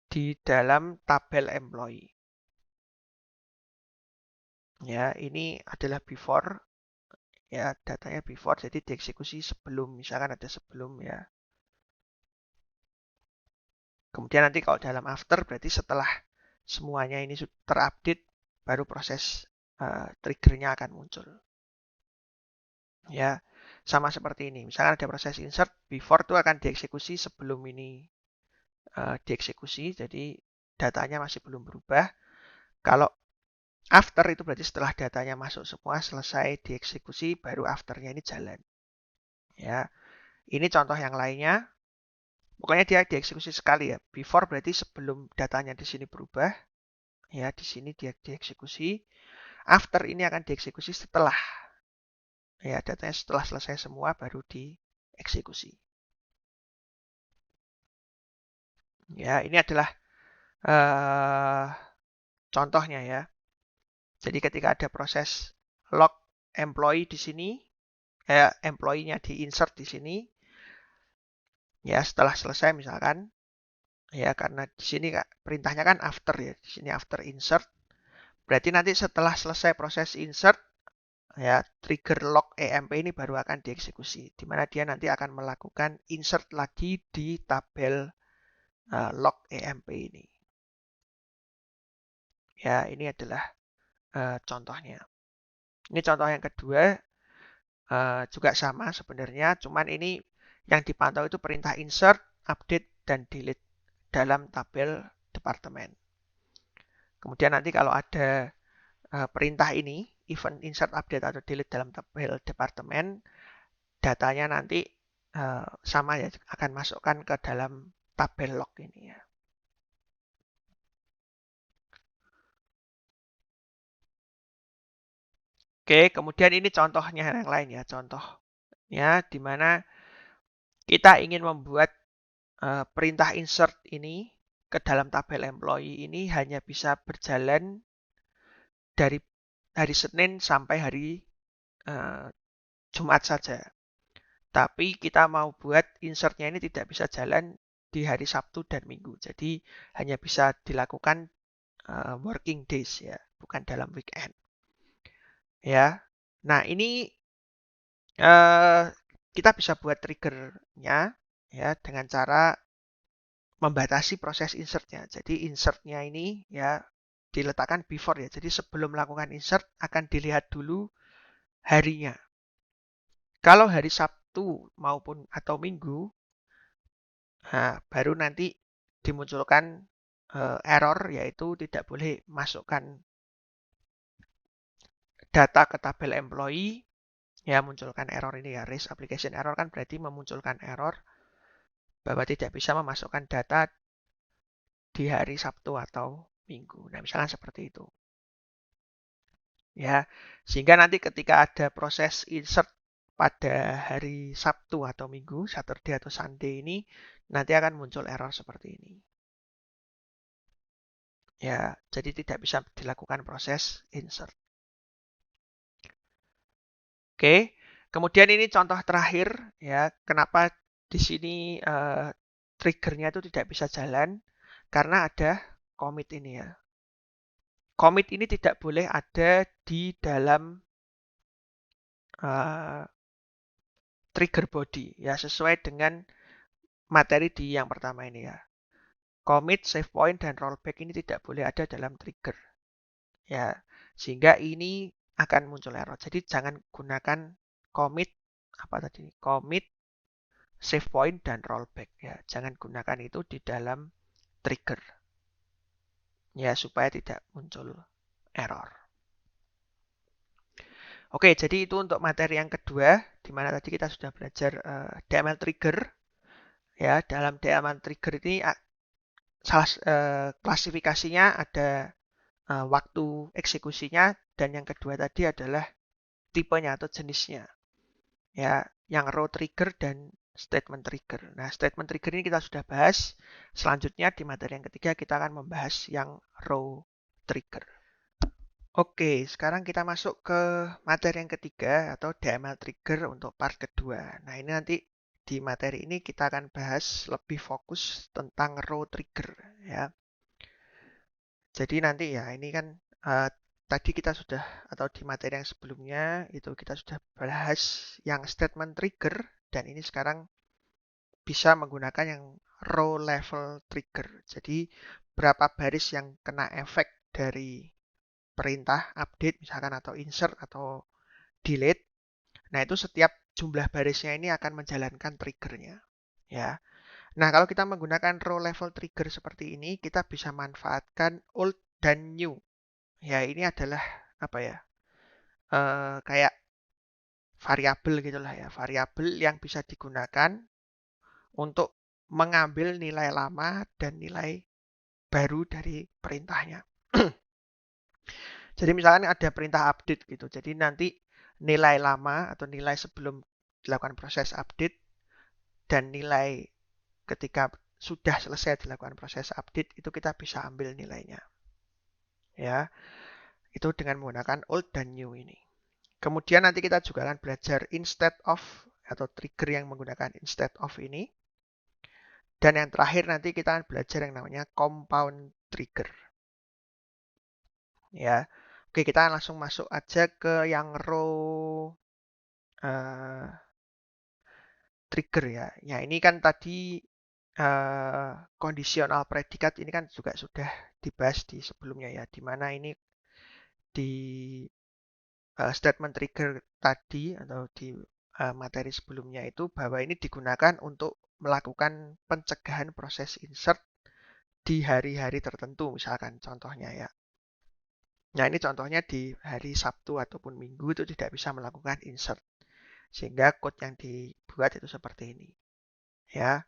di dalam tabel employee. Ya, ini adalah before ya, datanya before jadi dieksekusi sebelum, misalkan ada sebelum ya. Kemudian nanti kalau dalam after berarti setelah semuanya ini terupdate baru proses triggernya akan muncul. Ya, sama seperti ini. Misalkan ada proses insert, before itu akan dieksekusi sebelum ini dieksekusi, jadi datanya masih belum berubah. Kalau After itu berarti setelah datanya masuk semua, selesai dieksekusi, baru afternya ini jalan. Ya, ini contoh yang lainnya. Pokoknya dia dieksekusi sekali ya. Before berarti sebelum datanya di sini berubah. Ya, di sini dia dieksekusi. After ini akan dieksekusi setelah. Ya, datanya setelah selesai semua baru dieksekusi. Ya, ini adalah contohnya ya. Jadi ketika ada proses log employee di sini, employee-nya di-insert di sini, ya setelah selesai misalkan, ya karena di sini perintahnya kan after ya, di sini after insert, berarti nanti setelah selesai proses insert, ya trigger log EMP ini baru akan dieksekusi, di mana dia nanti akan melakukan insert lagi di tabel log EMP ini. Ya, ini adalah contohnya. Ini contoh yang kedua, juga sama sebenarnya, cuman ini yang dipantau itu perintah insert, update, dan delete dalam tabel departemen. Kemudian nanti kalau ada perintah ini, event insert, update, atau delete dalam tabel departemen, datanya nanti sama ya, akan masukkan ke dalam tabel log ini ya. Oke, kemudian ini contohnya yang lain ya, contohnya di mana kita ingin membuat perintah insert ini ke dalam tabel employee ini hanya bisa berjalan dari hari Senin sampai hari Jumat saja. Tapi kita mau buat insertnya ini tidak bisa jalan di hari Sabtu dan Minggu. Jadi hanya bisa dilakukan working days ya, bukan dalam weekend. Ya. Nah, ini kita bisa buat triggernya ya dengan cara membatasi proses insertnya. Jadi insertnya ini ya diletakkan before ya. Jadi sebelum melakukan insert akan dilihat dulu harinya. Kalau hari Sabtu maupun atau Minggu, nah, baru nanti dimunculkan error yaitu tidak boleh masukkan data ke tabel employee. Ya, munculkan error ini ya, raise application error kan berarti memunculkan error bahwa tidak bisa memasukkan data di hari Sabtu atau Minggu. Nah, misalkan seperti itu. Ya, sehingga nanti ketika ada proses insert pada hari Sabtu atau Minggu, Saturday atau Sunday ini, nanti akan muncul error seperti ini. Ya, jadi tidak bisa dilakukan proses insert. Oke, kemudian ini contoh terakhir ya, kenapa di sini triggernya itu tidak bisa jalan karena ada commit ini ya. Commit ini tidak boleh ada di dalam trigger body ya, sesuai dengan materi di yang pertama ini ya. Commit, save point, dan rollback ini tidak boleh ada dalam trigger ya, sehingga ini akan muncul error. Jadi jangan gunakan commit apa tadi? Commit, save point, dan rollback ya. Jangan gunakan itu di dalam trigger ya, supaya tidak muncul error. Oke, jadi itu untuk materi yang kedua, di mana tadi kita sudah belajar DML trigger. Ya, dalam DML trigger ini klasifikasinya ada waktu eksekusinya, dan yang kedua tadi adalah tipenya atau jenisnya. Ya, yang row trigger dan statement trigger. Nah, statement trigger ini kita sudah bahas. Selanjutnya di materi yang ketiga kita akan membahas yang row trigger. Oke, sekarang kita masuk ke materi yang ketiga atau DML trigger untuk part kedua. Nah, ini nanti di materi ini kita akan bahas lebih fokus tentang row trigger ya. Jadi nanti ya ini kan tadi kita sudah, atau di materi yang sebelumnya itu kita sudah bahas yang statement trigger, dan ini sekarang bisa menggunakan yang row level trigger. Jadi berapa baris yang kena efek dari perintah update misalkan, atau insert atau delete. Nah, itu setiap jumlah barisnya ini akan menjalankan triggernya ya. Nah, kalau kita menggunakan row level trigger seperti ini, kita bisa manfaatkan old dan new ya ini adalah apa ya? Kayak variabel gitulah ya, variabel yang bisa digunakan untuk mengambil nilai lama dan nilai baru dari perintahnya. Jadi misalkan ada perintah update gitu. Jadi nanti nilai lama atau nilai sebelum dilakukan proses update dan nilai ketika sudah selesai dilakukan proses update itu kita bisa ambil nilainya. Ya, itu dengan menggunakan old dan new ini. Kemudian nanti kita juga akan belajar instead of atau trigger yang menggunakan instead of ini. Dan yang terakhir nanti kita akan belajar yang namanya compound trigger. Ya, oke kita langsung masuk aja ke yang row trigger ya. Ya ini kan tadi kondisional predikat ini kan juga sudah dibahas di sebelumnya ya, di mana ini di statement trigger tadi atau di materi sebelumnya itu bahwa ini digunakan untuk melakukan pencegahan proses insert di hari-hari tertentu misalkan contohnya ya. Nah ini contohnya di hari Sabtu ataupun Minggu itu tidak bisa melakukan insert. Sehingga code yang dibuat itu seperti ini. Ya.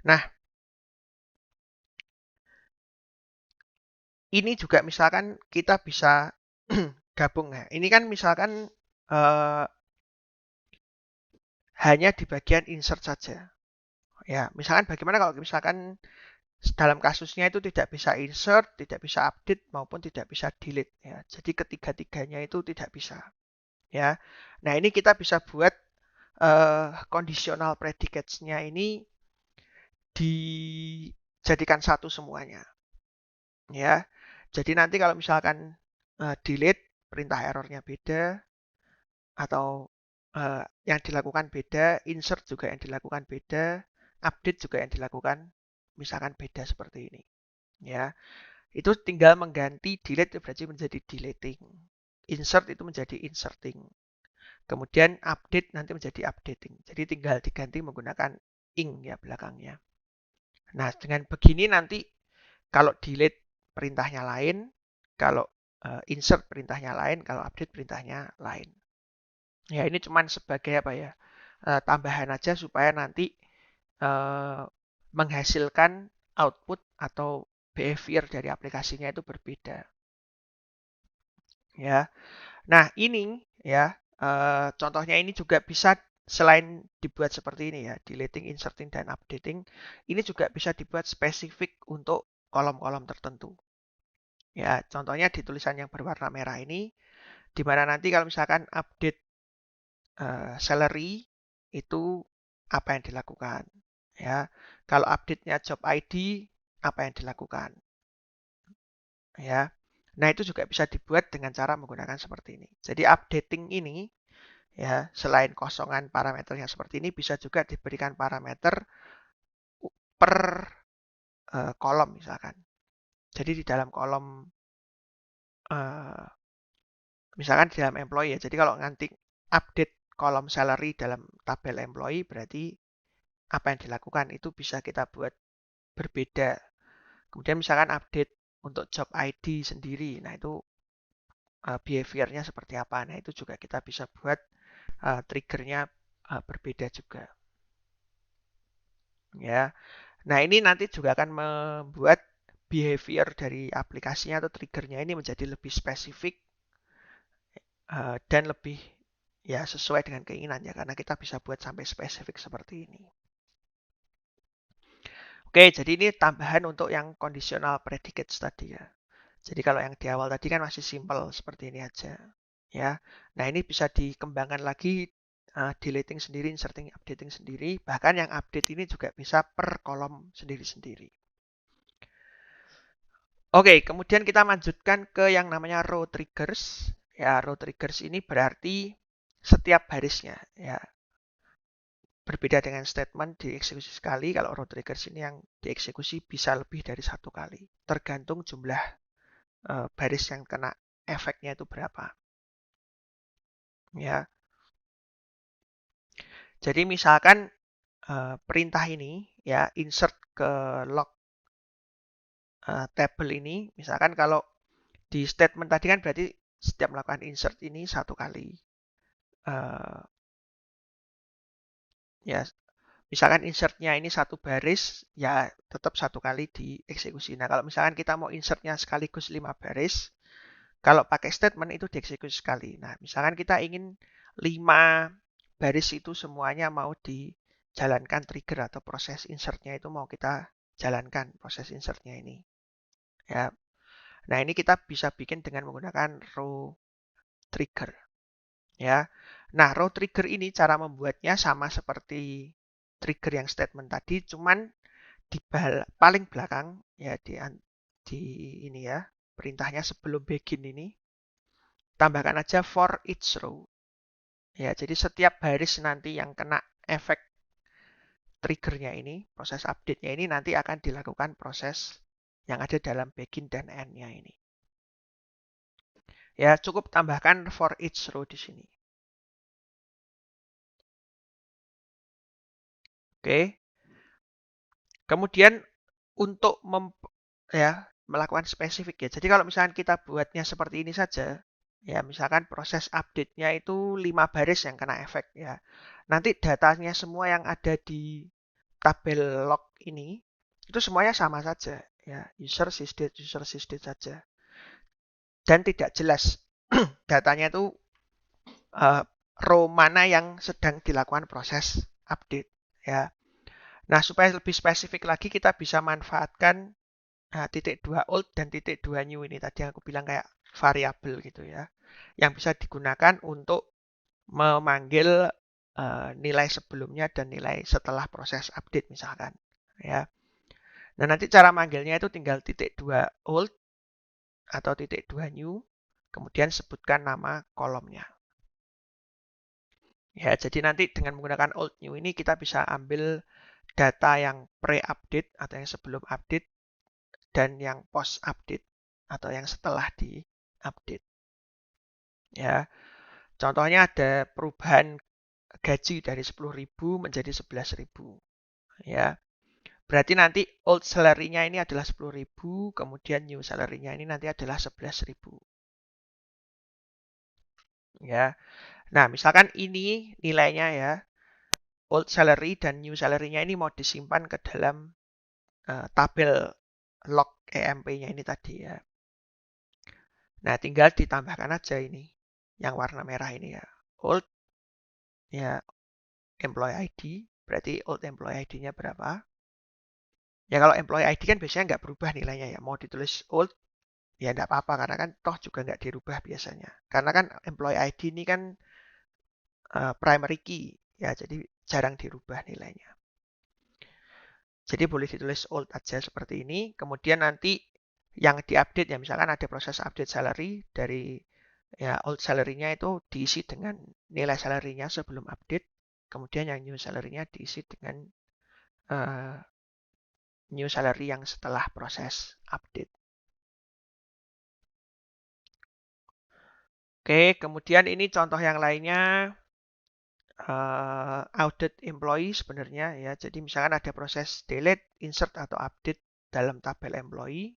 Nah, ini juga misalkan kita bisa gabung ya. Ini kan misalkan hanya di bagian insert saja. Ya, misalkan bagaimana kalau misalkan dalam kasusnya itu tidak bisa insert, tidak bisa update maupun tidak bisa delete ya. Jadi ketiga-tiganya itu tidak bisa. Ya. Nah, ini kita bisa buat conditional predicates-nya ini dijadikan satu semuanya. Ya. Jadi nanti kalau misalkan delete perintah errornya beda atau yang dilakukan beda, insert juga yang dilakukan beda, update juga yang dilakukan misalkan beda seperti ini. Ya. Itu tinggal mengganti delete berarti menjadi deleting. Insert itu menjadi inserting. Kemudian update nanti menjadi updating. Jadi tinggal diganti menggunakan ing ya belakangnya. Nah, dengan begini nanti kalau delete perintahnya lain, kalau insert perintahnya lain, kalau update perintahnya lain. Ya, ini cuman sebagai apa ya? Tambahan aja supaya nanti menghasilkan output atau behavior dari aplikasinya itu berbeda. Ya. Nah, ini ya contohnya ini juga bisa selain dibuat seperti ini ya, deleting, inserting dan updating, ini juga bisa dibuat spesifik untuk kolom-kolom tertentu. Ya, contohnya di tulisan yang berwarna merah ini, di mana nanti kalau misalkan update salary itu apa yang dilakukan. Ya, kalau update-nya job ID apa yang dilakukan. Ya, nah itu juga bisa dibuat dengan cara menggunakan seperti ini. Jadi updating ini ya selain kosongan parameternya seperti ini bisa juga diberikan parameter per kolom misalkan. Jadi di dalam kolom misalkan di dalam employee ya. Jadi kalau nanti update kolom salary dalam tabel employee berarti apa yang dilakukan itu bisa kita buat berbeda. Kemudian misalkan update untuk job ID sendiri. Nah, itu behaviornya seperti apa. Nah, itu juga kita bisa buat triggernya berbeda juga. Ya. Nah, ini nanti juga akan membuat behavior dari aplikasinya atau triggernya ini menjadi lebih spesifik dan lebih ya sesuai dengan keinginannya karena kita bisa buat sampai spesifik seperti ini. Oke, jadi ini tambahan untuk yang conditional predicates tadi ya. Jadi kalau yang di awal tadi kan masih simple seperti ini aja. Ya, nah ini bisa dikembangkan lagi deleting sendiri, inserting, updating sendiri. Bahkan yang update ini juga bisa per kolom sendiri-sendiri. Oke, kemudian kita lanjutkan ke yang namanya row triggers. Ya, row triggers ini berarti setiap barisnya. Ya, berbeda dengan statement dieksekusi sekali. Kalau row triggers ini yang dieksekusi bisa lebih dari satu kali. Tergantung jumlah baris yang kena efeknya itu berapa. Ya, jadi misalkan perintah ini ya insert ke log table ini, misalkan kalau di statement tadi kan berarti setiap melakukan insert ini satu kali. Ya, misalkan insertnya ini satu baris, ya tetap satu kali dieksekusi. Nah, kalau misalkan kita mau insertnya sekaligus 5 baris, kalau pakai statement itu dieksekusi sekali. Nah, misalkan kita ingin 5 baris itu semuanya mau dijalankan trigger atau proses insertnya itu mau kita jalankan proses insertnya ini. Ya. Nah, ini kita bisa bikin dengan menggunakan row trigger. Ya. Nah, row trigger ini cara membuatnya sama seperti trigger yang statement tadi, cuman di paling belakang ya di ini ya, perintahnya sebelum begin ini tambahkan aja for each row. Ya, jadi setiap baris nanti yang kena efek triggernya ini, proses update-nya ini nanti akan dilakukan proses yang ada dalam begin dan end-nya ini. Ya, cukup tambahkan for each row di sini. Oke. Kemudian untuk melakukan spesifik ya. Jadi kalau misalkan kita buatnya seperti ini saja, ya misalkan proses update-nya itu 5 baris yang kena efek ya. Nanti datanya semua yang ada di tabel log ini itu semuanya sama saja ya, user sysdate saja. Dan tidak jelas datanya itu row mana yang sedang dilakukan proses update ya. Nah, supaya lebih spesifik lagi kita bisa manfaatkan titik 2 old dan titik 2 new ini tadi yang aku bilang kayak variabel gitu ya. Yang bisa digunakan untuk memanggil nilai sebelumnya dan nilai setelah proses update misalkan ya. Nah, nanti cara manggilnya itu tinggal titik 2 old atau titik 2 new, kemudian sebutkan nama kolomnya. Ya, jadi nanti dengan menggunakan old new ini kita bisa ambil data yang pre-update atau yang sebelum update dan yang post-update atau yang setelah di-update. Ya, contohnya ada perubahan gaji dari 10.000 menjadi 11.000. Ya, berarti nanti old salary-nya ini adalah 10.000, kemudian new salary-nya ini nanti adalah 11.000. Ya, nah misalkan ini nilainya ya, old salary dan new salary-nya ini mau disimpan ke dalam tabel log EMP-nya ini tadi ya. Nah, tinggal ditambahkan aja ini yang warna merah ini ya. Old ya employee ID, berarti old employee ID-nya berapa? Ya kalau employee ID kan biasanya nggak berubah nilainya ya. Mau ditulis old ya nggak apa-apa karena kan toh juga nggak dirubah biasanya. Karena kan employee ID ini kan primary key ya, jadi jarang dirubah nilainya. Jadi boleh ditulis old aja seperti ini. Kemudian nanti yang diupdate ya misalkan ada proses update salary dari ya old salary-nya itu diisi dengan nilai salary-nya sebelum update. Kemudian yang new salary-nya diisi dengan new salary yang setelah proses update. Oke, kemudian ini contoh yang lainnya audit employee sebenarnya ya. Jadi misalkan ada proses delete, insert atau update dalam tabel employee.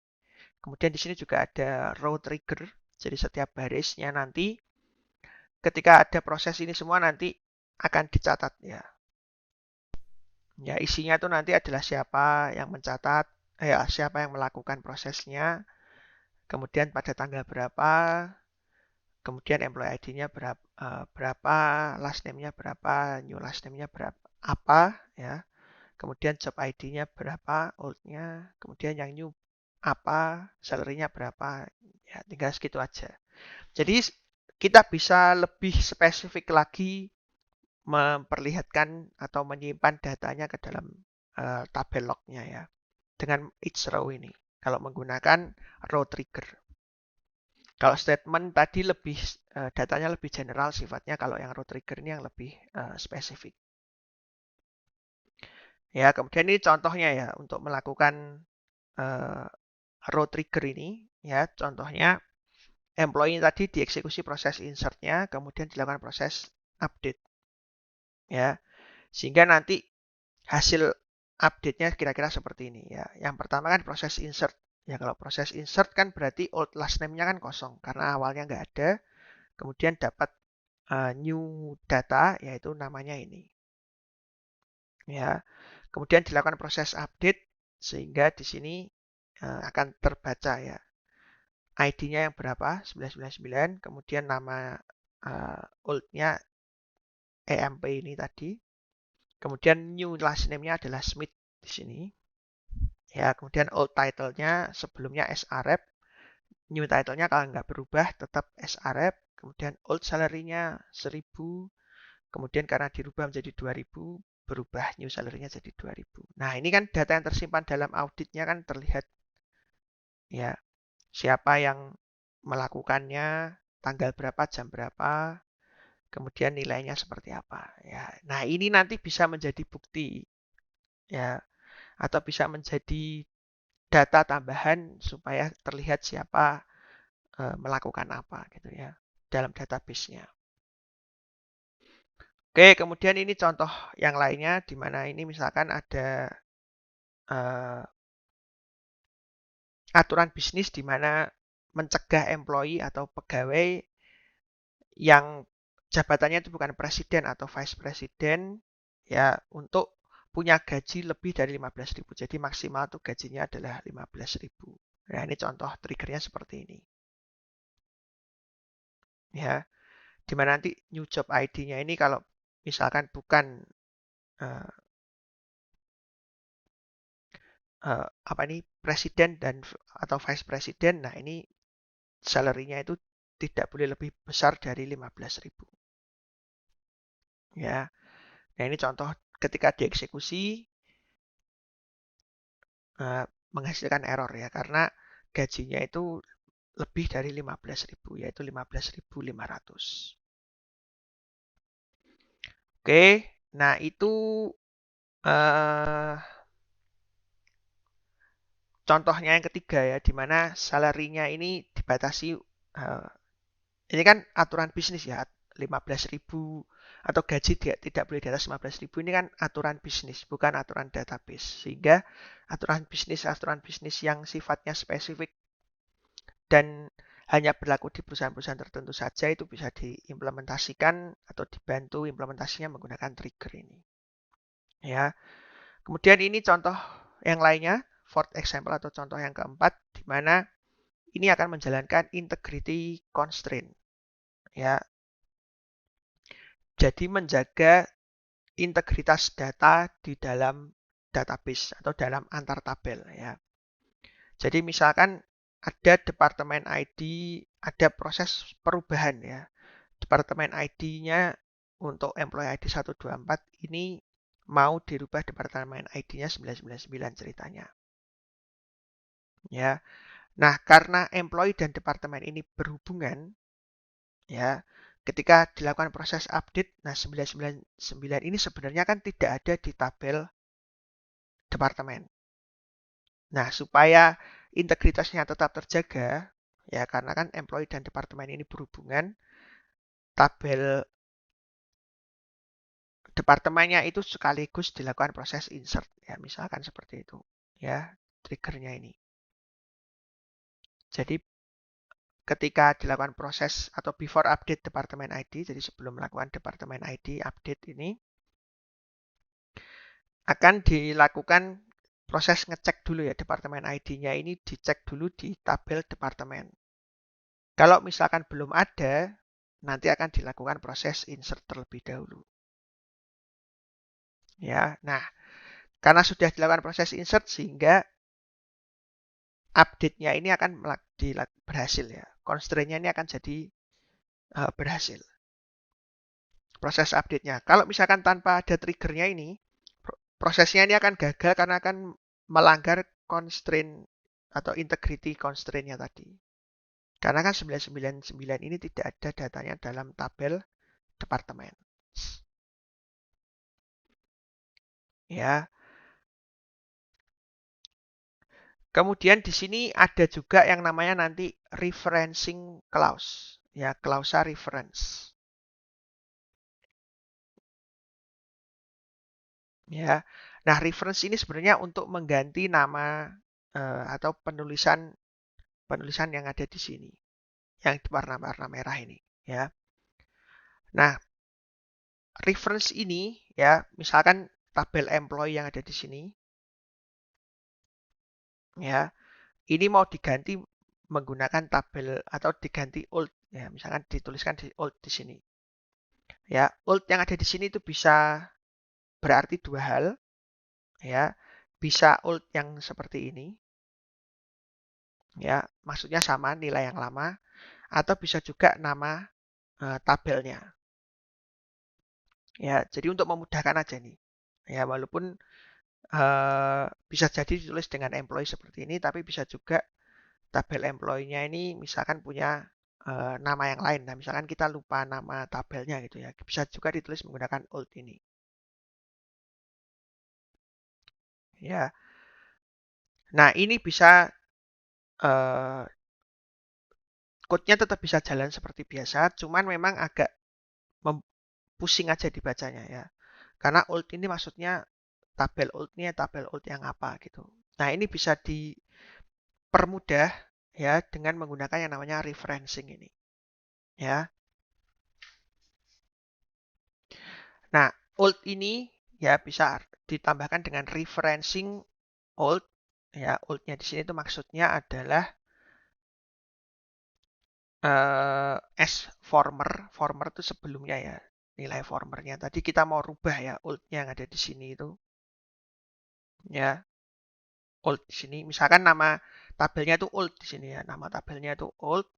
Kemudian di sini juga ada row trigger. Jadi setiap barisnya nanti ketika ada proses ini semua nanti akan dicatat ya. Ya, isinya itu nanti adalah siapa yang mencatat, siapa yang melakukan prosesnya, kemudian pada tanggal berapa, kemudian employee ID-nya berapa, last name-nya berapa, new last name-nya berapa, apa ya. Kemudian job ID-nya berapa, old-nya, kemudian yang new apa, salary-nya berapa. Ya, tinggal segitu aja. Jadi kita bisa lebih spesifik lagi memperlihatkan atau menyimpan datanya ke dalam tabel lognya ya. Dengan each row ini. Kalau menggunakan row trigger. Kalau statement tadi lebih datanya lebih general sifatnya. Kalau yang row trigger ini yang lebih spesifik. Ya, kemudian ini contohnya ya untuk melakukan row trigger ini ya. Contohnya employee tadi dieksekusi proses insertnya, kemudian dilakukan proses update. Ya, sehingga nanti hasil update-nya kira-kira seperti ini ya. Yang pertama kan proses insert. Ya kalau proses insert kan berarti old last name-nya kan kosong karena awalnya nggak ada. Kemudian dapat new data yaitu namanya ini. Ya. Kemudian dilakukan proses update sehingga di sini akan terbaca ya. ID-nya yang berapa? 999. Kemudian nama old-nya EMP ini tadi. Kemudian new last name-nya adalah Smith di sini. Ya, kemudian old title-nya sebelumnya SRF. New title-nya kalau nggak berubah tetap SRF. Kemudian old salary-nya 1000. Kemudian karena dirubah menjadi 2000, berubah new salary-nya jadi 2000. Nah, ini kan data yang tersimpan dalam auditnya kan terlihat ya siapa yang melakukannya, tanggal berapa, jam berapa, kemudian nilainya seperti apa ya. Nah, ini nanti bisa menjadi bukti ya atau bisa menjadi data tambahan supaya terlihat siapa melakukan apa gitu ya dalam database-nya. Oke, kemudian ini contoh yang lainnya di mana ini misalkan ada aturan bisnis di mana mencegah employee atau pegawai yang jabatannya itu bukan presiden atau vice president ya untuk punya gaji lebih dari 15.000. Jadi maksimal tuh gajinya adalah 15.000. Nah, ini contoh triggernya seperti ini. Ya, dimana nanti new job ID-nya ini kalau misalkan bukan uh, apa ini presiden dan atau vice president, nah ini salary-nya itu tidak boleh lebih besar dari 15.000. Ya. Nah, ini contoh ketika dieksekusi menghasilkan error ya karena gajinya itu lebih dari 15.000 yaitu 15.500. Oke, nah itu uh, contohnya yang ketiga ya di mana salary-nya ini dibatasi ini kan aturan bisnis ya 15.000 atau gaji tidak boleh di atas 15.000 ini kan aturan bisnis bukan aturan database sehingga aturan bisnis yang sifatnya spesifik dan hanya berlaku di perusahaan-perusahaan tertentu saja itu bisa diimplementasikan atau dibantu implementasinya menggunakan trigger ini. Ya. Kemudian ini contoh yang lainnya, fourth example atau contoh yang keempat di mana ini akan menjalankan integrity constraint. Ya. Jadi menjaga integritas data di dalam database atau dalam antar tabel ya. Jadi misalkan ada departemen ID, ada proses perubahan ya. Departemen ID-nya untuk employee ID 124 ini mau dirubah departemen ID-nya 999 ceritanya. Ya. Nah, karena employee dan departemen ini berhubungan ya, ketika dilakukan proses update, nah 999 ini sebenarnya kan tidak ada di tabel departemen. Nah, supaya integritasnya tetap terjaga, ya karena kan employee dan departemen ini berhubungan, tabel departemennya itu sekaligus dilakukan proses insert, ya misalkan seperti itu, ya triggernya ini. Jadi ketika dilakukan proses atau before update departemen ID, jadi sebelum melakukan departemen ID update ini, akan dilakukan proses ngecek dulu ya departemen ID-nya ini dicek dulu di tabel departemen. Kalau misalkan belum ada, nanti akan dilakukan proses insert terlebih dahulu. Ya, nah karena sudah dilakukan proses insert sehingga update-nya ini akan berhasil ya. Constraint-nya ini akan jadi berhasil. Proses update-nya. Kalau misalkan tanpa ada triggernya ini, prosesnya ini akan gagal karena akan melanggar constraint atau integrity constraint-nya tadi. Karena kan 999 ini tidak ada datanya dalam tabel departemen. Ya. Kemudian di sini ada juga yang namanya nanti referencing clause. Ya, klausa reference. Ya. Nah, reference ini sebenarnya untuk mengganti nama atau penulisan yang ada di sini, yang warna-warna merah ini, ya. Nah, reference ini, ya, misalkan tabel employee yang ada di sini, ya, ini mau diganti menggunakan tabel atau diganti old, ya, misalkan dituliskan di old di sini. Ya, old yang ada di sini itu bisa berarti dua hal, ya. Bisa old yang seperti ini, ya, maksudnya sama nilai yang lama, atau bisa juga nama tabelnya. Ya, jadi untuk memudahkan aja nih. Ya, walaupun bisa jadi ditulis dengan employee seperti ini, tapi bisa juga tabel employee-nya ini misalkan punya nama yang lain. Nah, misalkan kita lupa nama tabelnya gitu ya, bisa juga ditulis menggunakan old ini. Ya, nah ini bisa code-nya tetap bisa jalan seperti biasa, cuman memang agak pusing aja dibacanya ya. Karena old ini maksudnya tabel old yang apa gitu. Nah, ini bisa dipermudah ya dengan menggunakan yang namanya referencing ini. Ya. Nah, old ini ya bisa ditambahkan dengan referencing old. Ya, old-nya di sini itu maksudnya adalah as former itu sebelumnya ya, nilai formernya. Tadi kita mau rubah ya old-nya yang ada di sini itu. Ya, old di sini. Misalkan nama tabelnya itu old di sini ya. Nama tabelnya itu old.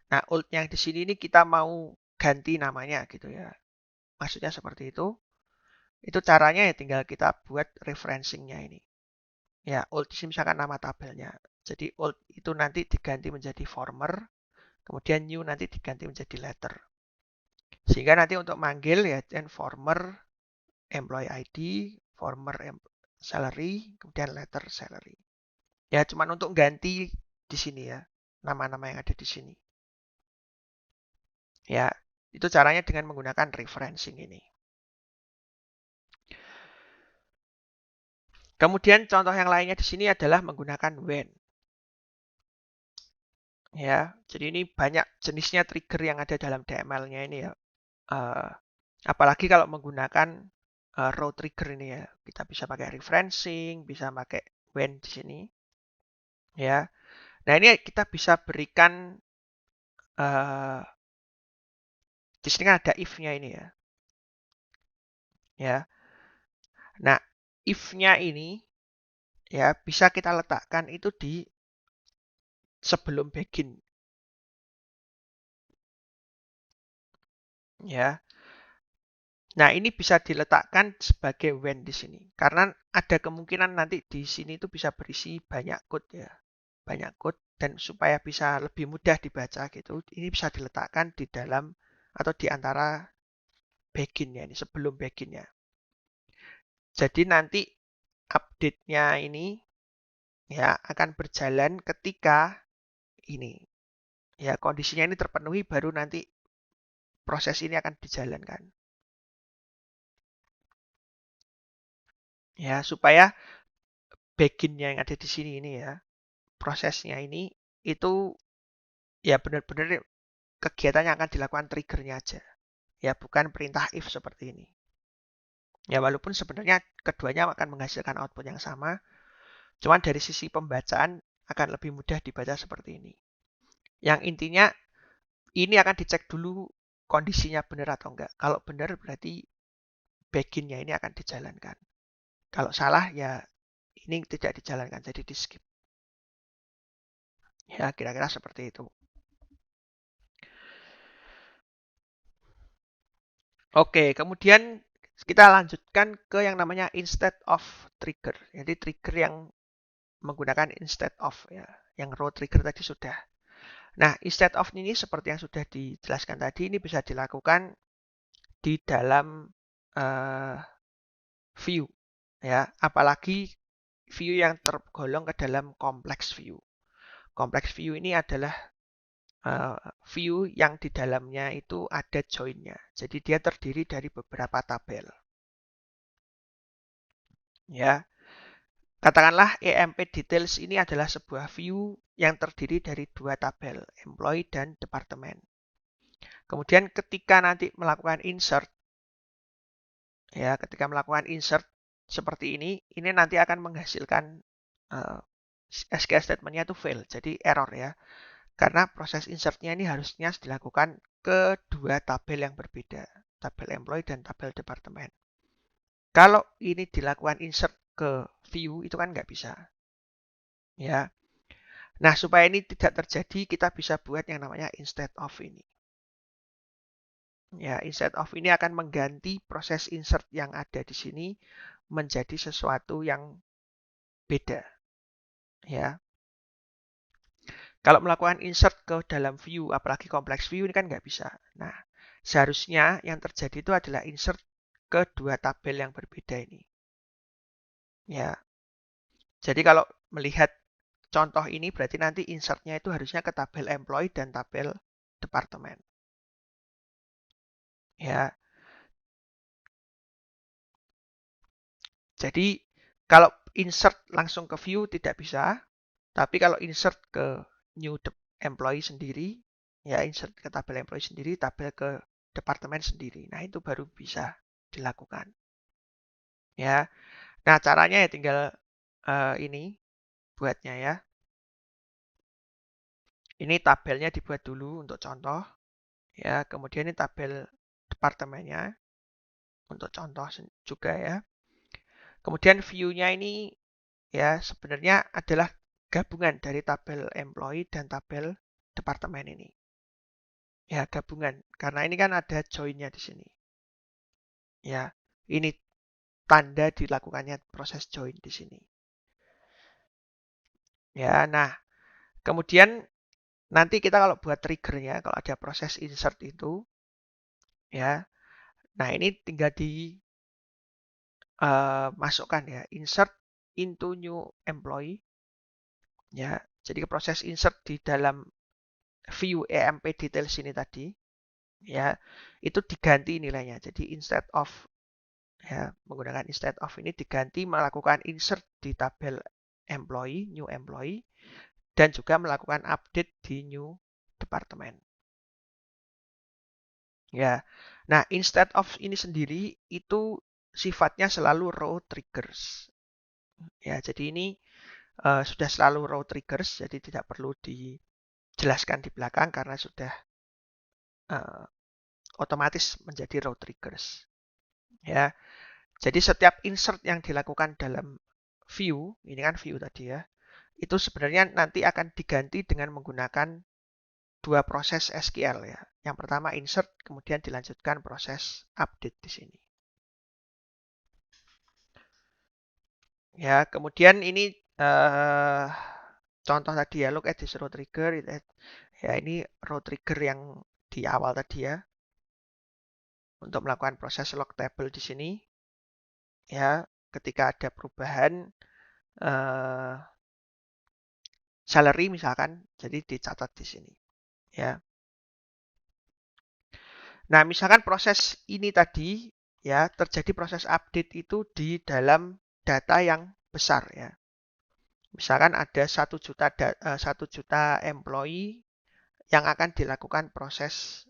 Nah, old yang di sini ini kita mau ganti namanya gitu ya. Maksudnya seperti itu. Itu caranya ya tinggal kita buat referencingnya ini. Ya, old di sini misalkan nama tabelnya. Jadi old itu nanti diganti menjadi former. Kemudian new nanti diganti menjadi letter. Sehingga nanti untuk manggil ya former employee ID, former salary, kemudian letter salary. Ya, cuman untuk ganti di sini ya, nama-nama yang ada di sini. Ya, itu caranya dengan menggunakan referencing ini. Kemudian contoh yang lainnya di sini adalah menggunakan when. Ya, jadi ini banyak jenisnya trigger yang ada dalam DML-nya ini ya. Apalagi kalau menggunakan row trigger ini ya, kita bisa pakai referencing, bisa pakai when di sini. Ya, nah ini kita bisa berikan di sini kan ada if-nya ini ya. Ya, nah if-nya ini ya bisa kita letakkan itu di sebelum begin. Ya. Nah, ini bisa diletakkan sebagai when di sini. Karena ada kemungkinan nanti di sini itu bisa berisi banyak code ya. Banyak code dan supaya bisa lebih mudah dibaca gitu. Ini bisa diletakkan di dalam atau di antara begin-nya ini, sebelum begin-nya. Jadi nanti update-nya ini ya akan berjalan ketika ini. Ya, kondisinya ini terpenuhi baru nanti proses ini akan dijalankan. Ya, supaya begin-nya yang ada di sini ini ya, prosesnya ini itu ya benar-benar kegiatan yang akan dilakukan triggernya aja. Ya, bukan perintah if seperti ini. Ya, walaupun sebenarnya keduanya akan menghasilkan output yang sama, cuman dari sisi pembacaan akan lebih mudah dibaca seperti ini. Yang intinya ini akan dicek dulu kondisinya benar atau enggak. Kalau benar berarti begin-nya ini akan dijalankan. Kalau salah ya ini tidak dijalankan, jadi di skip. Ya, kira-kira seperti itu. Oke, kemudian kita lanjutkan ke yang namanya instead of trigger. Jadi trigger yang menggunakan instead of ya. Yang row trigger tadi sudah. Nah, instead of ini seperti yang sudah dijelaskan tadi, ini bisa dilakukan di dalam view ya, apalagi view yang tergolong ke dalam complex view. Complex view ini adalah view yang di dalamnya itu ada join-nya. Jadi dia terdiri dari beberapa tabel. Ya. Katakanlah EMP details ini adalah sebuah view yang terdiri dari dua tabel, employee dan departemen. Kemudian ketika nanti melakukan insert, ya ketika melakukan insert seperti ini nanti akan menghasilkan SQL statement-nya itu fail, jadi error ya. Karena proses insertnya ini harusnya dilakukan ke dua tabel yang berbeda, tabel employee dan tabel departemen. Kalau ini dilakukan insert ke view itu kan nggak bisa, ya. Nah, supaya ini tidak terjadi, kita bisa buat yang namanya instead of ini. Ya, instead of ini akan mengganti proses insert yang ada di sini menjadi sesuatu yang beda. Ya, kalau melakukan insert ke dalam view, apalagi kompleks view ini kan nggak bisa. Nah, seharusnya yang terjadi itu adalah insert ke dua tabel yang berbeda ini. Ya, jadi kalau melihat contoh ini berarti nanti insertnya itu harusnya ke tabel employee dan tabel departemen. Ya, jadi kalau insert langsung ke view tidak bisa, tapi kalau insert ke new employee sendiri, ya insert ke tabel employee sendiri, tabel ke departemen sendiri. Nah, itu baru bisa dilakukan. Ya. Nah, caranya ya tinggal ini buatnya ya. Ini tabelnya dibuat dulu untuk contoh. Ya, kemudian ini tabel departemennya untuk contoh juga ya. Kemudian view-nya ini ya sebenarnya adalah gabungan dari tabel employee dan tabel departemen ini. Ya, gabungan. Karena ini kan ada join-nya di sini. Ya, ini tanda dilakukannya proses join di sini. Ya, nah, kemudian nanti kita kalau buat triggernya, kalau ada proses insert itu, ya, nah ini tinggal dimasukkan ya, insert into new employee, ya. Jadi proses insert di dalam view EMP details ini tadi, ya, itu diganti nilainya. Jadi instead of ya, menggunakan instead of ini diganti melakukan insert di tabel employee, new employee, dan juga melakukan update di new department. Ya, nah instead of ini sendiri itu sifatnya selalu row triggers. Ya, jadi ini sudah selalu row triggers, jadi tidak perlu dijelaskan di belakang karena sudah uh, otomatis menjadi row triggers. Ya, jadi setiap insert yang dilakukan dalam view, ini kan view tadi ya, itu sebenarnya nanti akan diganti dengan menggunakan dua proses SQL ya. Yang pertama insert, kemudian dilanjutkan proses update di sini. Ya, kemudian ini contoh tadi ya, look at this row trigger. Ya, ini row trigger yang di awal tadi ya. Untuk melakukan proses lock table di sini. Ya, ketika ada perubahan salary misalkan, jadi dicatat di sini. Ya. Nah, misalkan proses ini tadi ya terjadi proses update itu di dalam data yang besar ya. Misalkan ada 1 juta employee yang akan dilakukan proses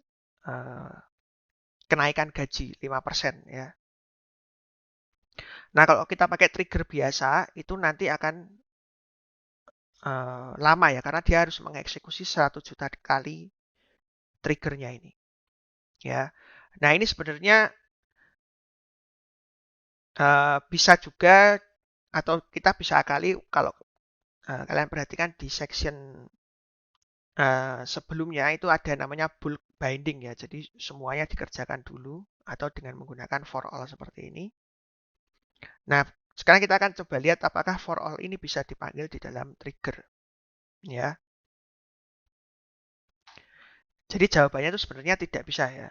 kenaikan gaji 5% ya. Nah, kalau kita pakai trigger biasa itu nanti akan lama ya karena dia harus mengeksekusi 1 juta kali triggernya ini. Ya. Nah, ini sebenarnya bisa juga atau kita bisa akali kalau kalian perhatikan di section sebelumnya itu ada namanya bulk binding ya. Jadi semuanya dikerjakan dulu atau dengan menggunakan for all seperti ini. Nah, sekarang kita akan coba lihat apakah for all ini bisa dipanggil di dalam trigger. Ya. Jadi jawabannya itu sebenarnya tidak bisa ya.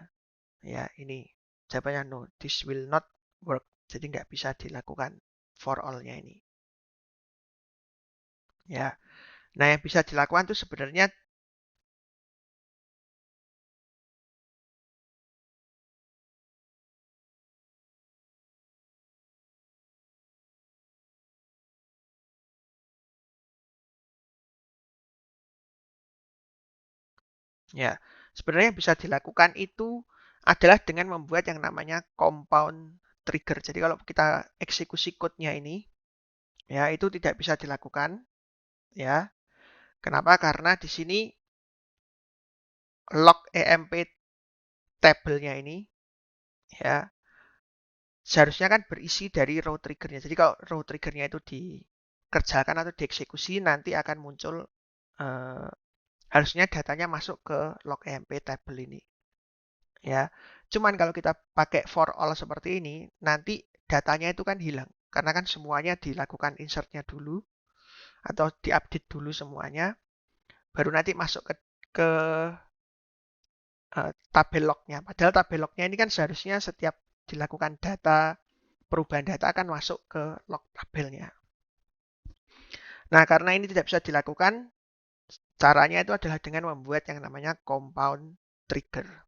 Ya, ini jawabannya no. This will not work. Jadi nggak bisa dilakukan for all-nya ini. Ya. Nah, yang bisa dilakukan itu sebenarnya Ya, sebenarnya bisa dilakukan itu adalah dengan membuat yang namanya compound trigger. Jadi kalau kita eksekusi code-nya ini, ya itu tidak bisa dilakukan, ya. Kenapa? Karena di sini log emp tabelnya ini, ya seharusnya kan berisi dari row triggernya. Jadi kalau row triggernya itu dikerjakan atau dieksekusi, nanti akan muncul harusnya datanya masuk ke log emp table ini. Ya, cuman kalau kita pakai for all seperti ini, nanti datanya itu kan hilang. Karena kan semuanya dilakukan insertnya dulu atau diupdate dulu semuanya, baru nanti masuk ke tabel lognya. Padahal tabel lognya ini kan seharusnya setiap dilakukan perubahan data akan masuk ke log tabelnya. Nah, karena ini tidak bisa dilakukan, caranya itu adalah dengan membuat yang namanya compound trigger.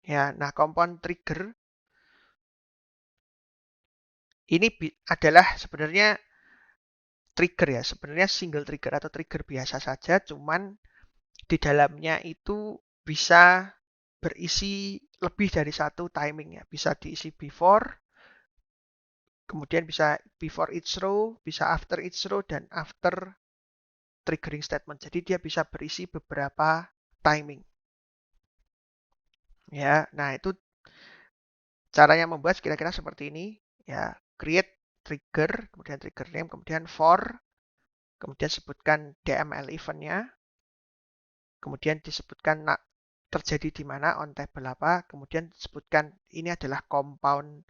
Ya, nah compound trigger ini adalah sebenarnya trigger ya, sebenarnya single trigger atau trigger biasa saja, cuman di dalamnya itu bisa berisi lebih dari satu timing ya. Bisa diisi before, kemudian bisa before each row, bisa after each row, dan after triggering statement. Jadi dia bisa berisi beberapa timing. Ya, nah itu caranya membuat kira-kira seperti ini. Ya, create trigger, kemudian trigger name, kemudian for, kemudian sebutkan DML eventnya, kemudian disebutkan terjadi di mana, on table apa, kemudian sebutkan ini adalah compound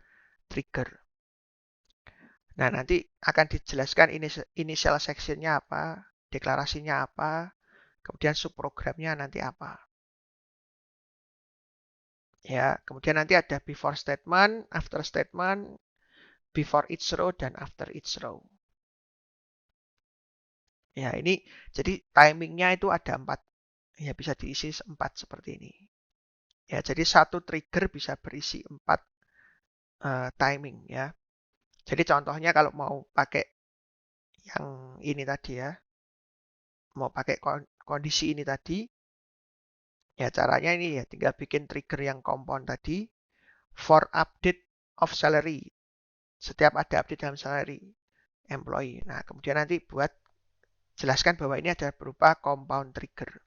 trigger. Nah, nanti akan dijelaskan initial sectionnya apa, deklarasinya apa, kemudian subprogramnya nanti apa. Ya, kemudian nanti ada before statement, after statement, before each row, dan after each row. Ya, ini jadi timingnya itu ada 4. Ya, bisa diisi 4 seperti ini. Ya, jadi satu trigger bisa berisi 4 timing ya. Jadi contohnya kalau mau pakai yang ini tadi ya, mau pakai kondisi ini tadi, ya caranya ini ya tinggal bikin trigger yang compound tadi, for update of salary. Setiap ada update dalam salary employee. Nah, kemudian nanti buat jelaskan bahwa ini ada berupa compound trigger.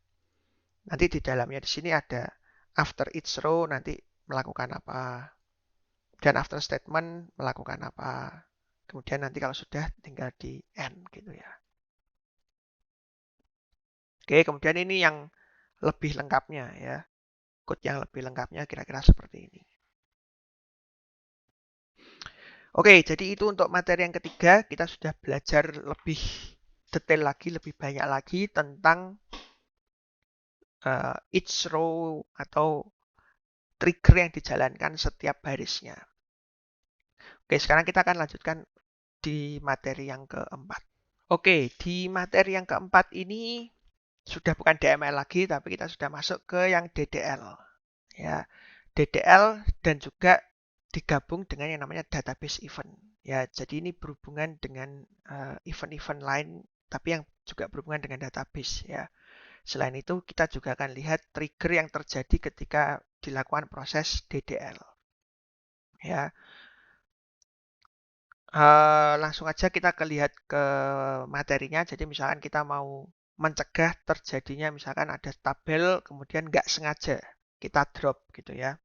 Nanti di dalamnya di sini ada after each row nanti melakukan apa. Dan after statement melakukan apa. Kemudian nanti kalau sudah tinggal di end gitu ya. Oke, kemudian ini yang lebih lengkapnya ya. Code yang lebih lengkapnya kira-kira seperti ini. Oke, jadi itu untuk materi yang ketiga. Kita sudah belajar lebih detail lagi, lebih banyak lagi tentang each row atau trigger yang dijalankan setiap barisnya. Oke, sekarang kita akan lanjutkan di materi yang keempat. Oke, di materi yang keempat ini sudah bukan DML lagi, tapi kita sudah masuk ke yang DDL. Ya, DDL dan juga digabung dengan yang namanya database event. Ya, jadi ini berhubungan dengan event-event lain, tapi yang juga berhubungan dengan database. Ya, selain itu kita juga akan lihat trigger yang terjadi ketika dilakukan proses DDL. Ya, langsung aja kita lihat ke materinya. Jadi misalkan kita mau mencegah terjadinya misalkan ada tabel kemudian nggak sengaja kita drop gitu ya.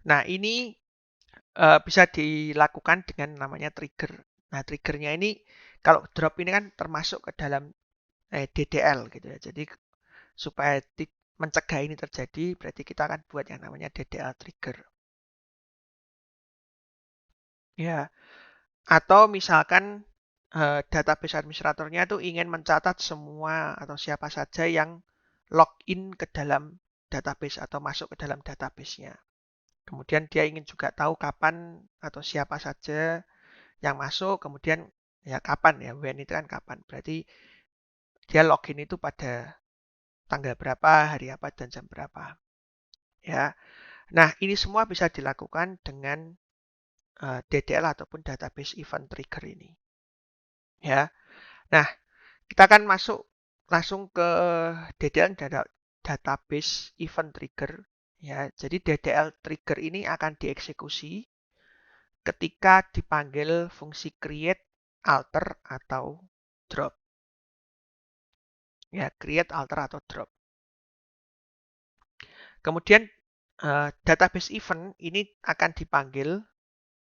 Nah ini bisa dilakukan dengan namanya trigger. Nah triggernya ini kalau drop ini kan termasuk ke dalam DDL gitu ya. Jadi supaya mencegah ini terjadi berarti kita akan buat yang namanya DDL trigger. Ya, atau misalkan database administratornya itu ingin mencatat semua atau siapa saja yang login ke dalam database atau masuk ke dalam database-nya. Kemudian dia ingin juga tahu kapan atau siapa saja yang masuk, kemudian ya kapan ya, when itu kan kapan. Berarti dia login itu pada tanggal berapa, hari apa, dan jam berapa. Ya, nah ini semua bisa dilakukan dengan DDL ataupun database event trigger ini. Ya, nah kita akan masuk langsung ke DDL database event trigger. Ya, jadi DDL trigger ini akan dieksekusi ketika dipanggil fungsi create, alter, atau drop. Ya, create, alter, atau drop. Kemudian database event ini akan dipanggil,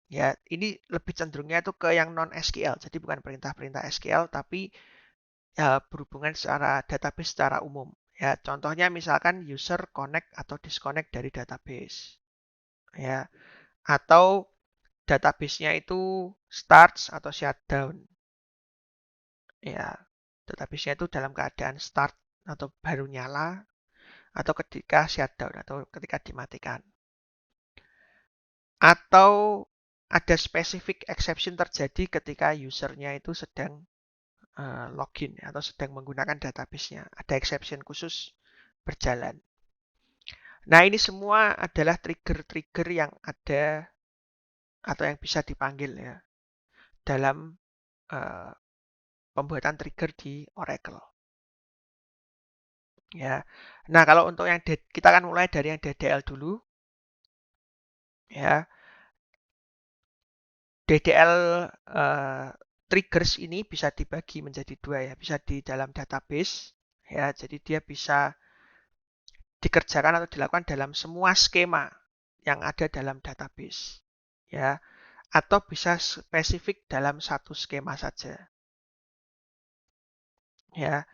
ya ini lebih cenderungnya itu ke yang non SQL, jadi bukan perintah-perintah SQL, tapi ya, berhubungan secara database secara umum. Ya, contohnya misalkan user connect atau disconnect dari database. Ya, atau database-nya itu starts atau shutdown. Ya, database-nya itu dalam keadaan start atau baru nyala, atau ketika shutdown atau ketika dimatikan. Atau ada specific exception terjadi ketika usernya itu sedang login atau sedang menggunakan database-nya. Ada exception khusus berjalan. Nah, ini semua adalah trigger-trigger yang ada atau yang bisa dipanggil ya dalam uh, pembuatan trigger di Oracle. Ya. Nah, kalau untuk yang kita akan mulai dari yang DDL dulu. Ya. DDL triggers ini bisa dibagi menjadi dua ya, bisa di dalam database ya. Jadi dia bisa dikerjakan atau dilakukan dalam semua skema yang ada dalam database. Ya, atau bisa spesifik dalam satu skema saja. Ya,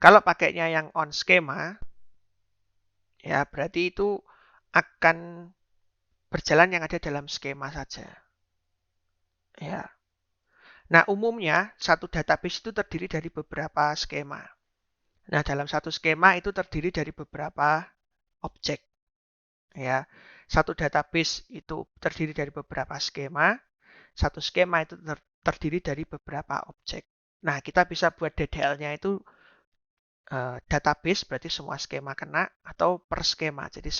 kalau pakainya yang on skema, ya berarti itu akan berjalan yang ada dalam skema saja. Ya. Nah, umumnya satu database itu terdiri dari beberapa skema. Nah, dalam satu skema itu terdiri dari beberapa objek. Ya, satu database itu terdiri dari beberapa skema. Satu skema itu terdiri dari beberapa objek. Nah, kita bisa buat DDL-nya itu database, berarti semua skema kena, atau per skema, jadi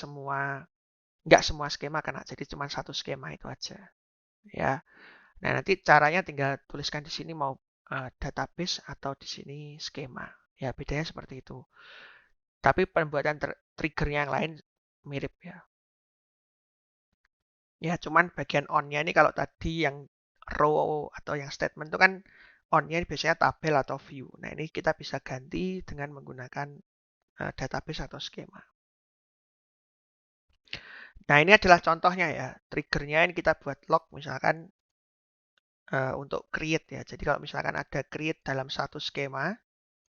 nggak semua skema kena, jadi cuma satu skema itu aja. Ya, nah nanti caranya tinggal tuliskan di sini mau database atau di sini skema. Ya, bedanya seperti itu. Tapi pembuatan trigger yang lain mirip ya. Ya, cuman bagian on-nya ini kalau tadi yang row atau yang statement itu kan on-nya biasanya tabel atau view. Nah, ini kita bisa ganti dengan menggunakan database atau skema. Nah, ini adalah contohnya ya. Triggernya ini kita buat log misalkan untuk create ya. Jadi kalau misalkan ada create dalam satu skema,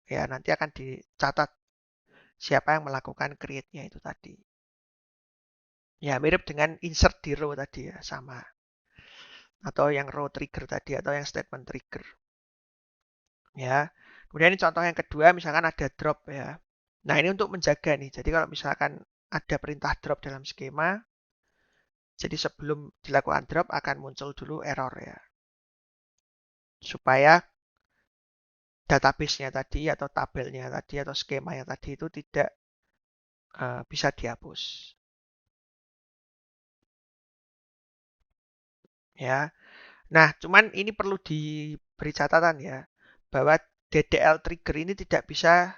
ya nanti akan dicatat siapa yang melakukan create-nya itu tadi. Ya, mirip dengan insert di row tadi ya, sama. Atau yang row trigger tadi, atau yang statement trigger. Ya. Kemudian ini contoh yang kedua, misalkan ada drop ya. Nah, ini untuk menjaga nih. Jadi kalau misalkan ada perintah drop dalam skema, jadi sebelum dilakukan drop akan muncul dulu error ya. Supaya database-nya tadi atau tabelnya tadi atau skemanya tadi itu tidak bisa dihapus. Ya. Nah, cuman ini perlu diberi catatan ya, bahwa DDL trigger ini tidak bisa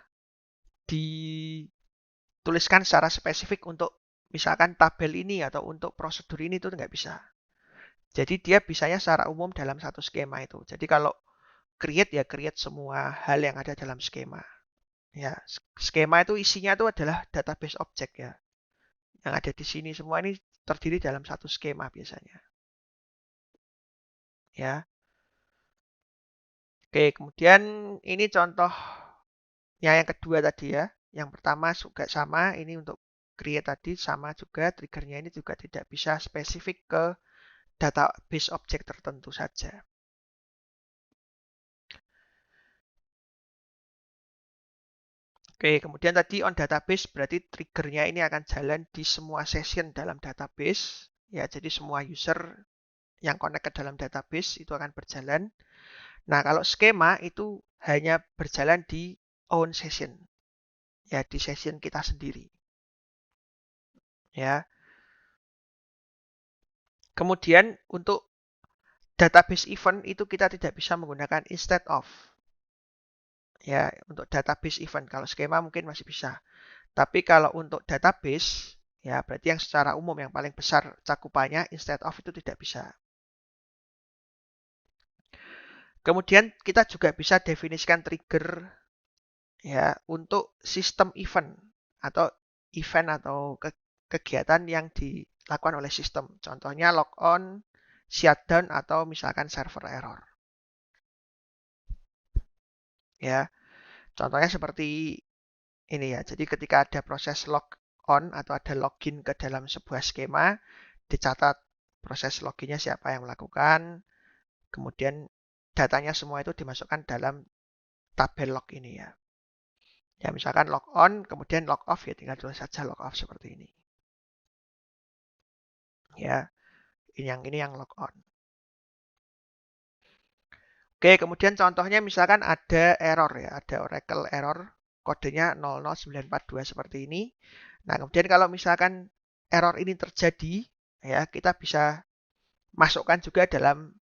dituliskan secara spesifik untuk misalkan tabel ini atau untuk prosedur ini itu nggak bisa. Jadi dia bisanya secara umum dalam satu skema itu. Jadi kalau create ya create semua hal yang ada dalam skema. Ya, skema itu isinya itu adalah database objek ya. Yang ada di sini semua ini terdiri dalam satu skema biasanya. Ya. Oke, kemudian ini contohnya yang kedua tadi ya. Yang pertama juga sama, ini untuk create tadi sama juga, triggernya ini juga tidak bisa spesifik ke database objek tertentu saja. Oke, kemudian tadi on database berarti triggernya ini akan jalan di semua session dalam database. Ya, jadi semua user yang connect ke dalam database itu akan berjalan. Nah, kalau skema itu hanya berjalan di own session. Ya, di session kita sendiri. Ya. Kemudian untuk database event itu kita tidak bisa menggunakan instead of. Ya, untuk database event. Kalau skema mungkin masih bisa. Tapi kalau untuk database, ya berarti yang secara umum yang paling besar cakupannya instead of itu tidak bisa. Kemudian kita juga bisa definisikan trigger ya untuk sistem event atau kegiatan yang dilakukan oleh sistem. Contohnya logon, shutdown atau misalkan server error. Ya, contohnya seperti ini ya. Jadi ketika ada proses logon atau ada login ke dalam sebuah skema, dicatat proses loginnya siapa yang melakukan, kemudian datanya semua itu dimasukkan dalam tabel log ini ya. Ya misalkan log on, kemudian log off ya tinggal tulis saja log off seperti ini. Ya, ini yang log on. Oke, kemudian contohnya misalkan ada error ya, ada Oracle error, kodenya 00942 seperti ini. Nah, kemudian kalau misalkan error ini terjadi, ya kita bisa masukkan juga dalam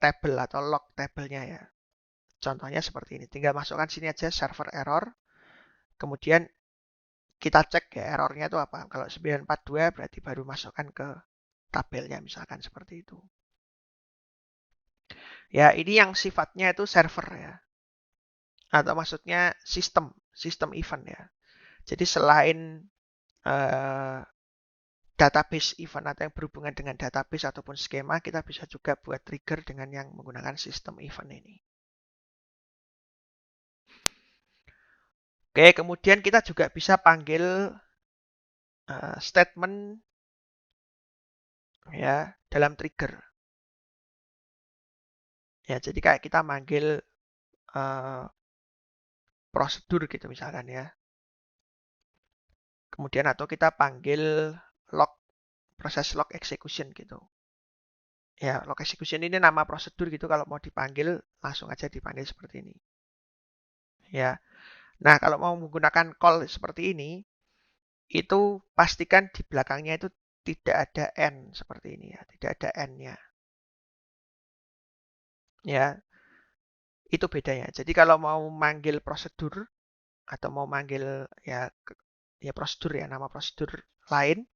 table atau log tabelnya ya. Contohnya seperti ini, tinggal masukkan sini aja server error, kemudian kita cek ya errornya itu apa. Kalau 942 berarti baru masukkan ke tabelnya misalkan seperti itu. Ya, ini yang sifatnya itu server ya. Atau maksudnya sistem event ya. Jadi selain uh, database event atau yang berhubungan dengan database ataupun skema, kita bisa juga buat trigger dengan yang menggunakan sistem event ini. Oke, kemudian kita juga bisa panggil statement ya dalam trigger. Ya, jadi kayak kita manggil prosedur gitu misalkan ya. Kemudian atau kita panggil log proses log execution gitu. Ya, log execution ini nama prosedur gitu kalau mau dipanggil langsung aja dipanggil seperti ini. Ya. Nah, kalau mau menggunakan call seperti ini, itu pastikan di belakangnya itu tidak ada n seperti ini ya, tidak ada n-nya. Ya, itu bedanya. Jadi kalau mau manggil prosedur atau mau manggil ya prosedur ya nama prosedur lain,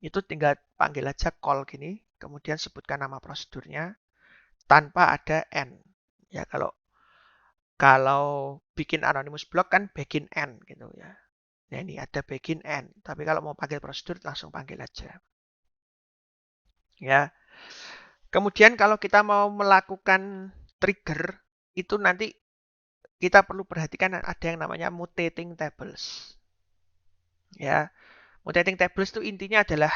itu tinggal panggil aja call gini, kemudian sebutkan nama prosedurnya tanpa ada n. Ya, kalau bikin anonymous block kan begin n gitu ya. Nah, ini ada begin n, tapi kalau mau panggil prosedur langsung panggil aja. Ya. Kemudian kalau kita mau melakukan trigger itu nanti kita perlu perhatikan ada yang namanya mutating tables. Ya, mutating tables itu intinya adalah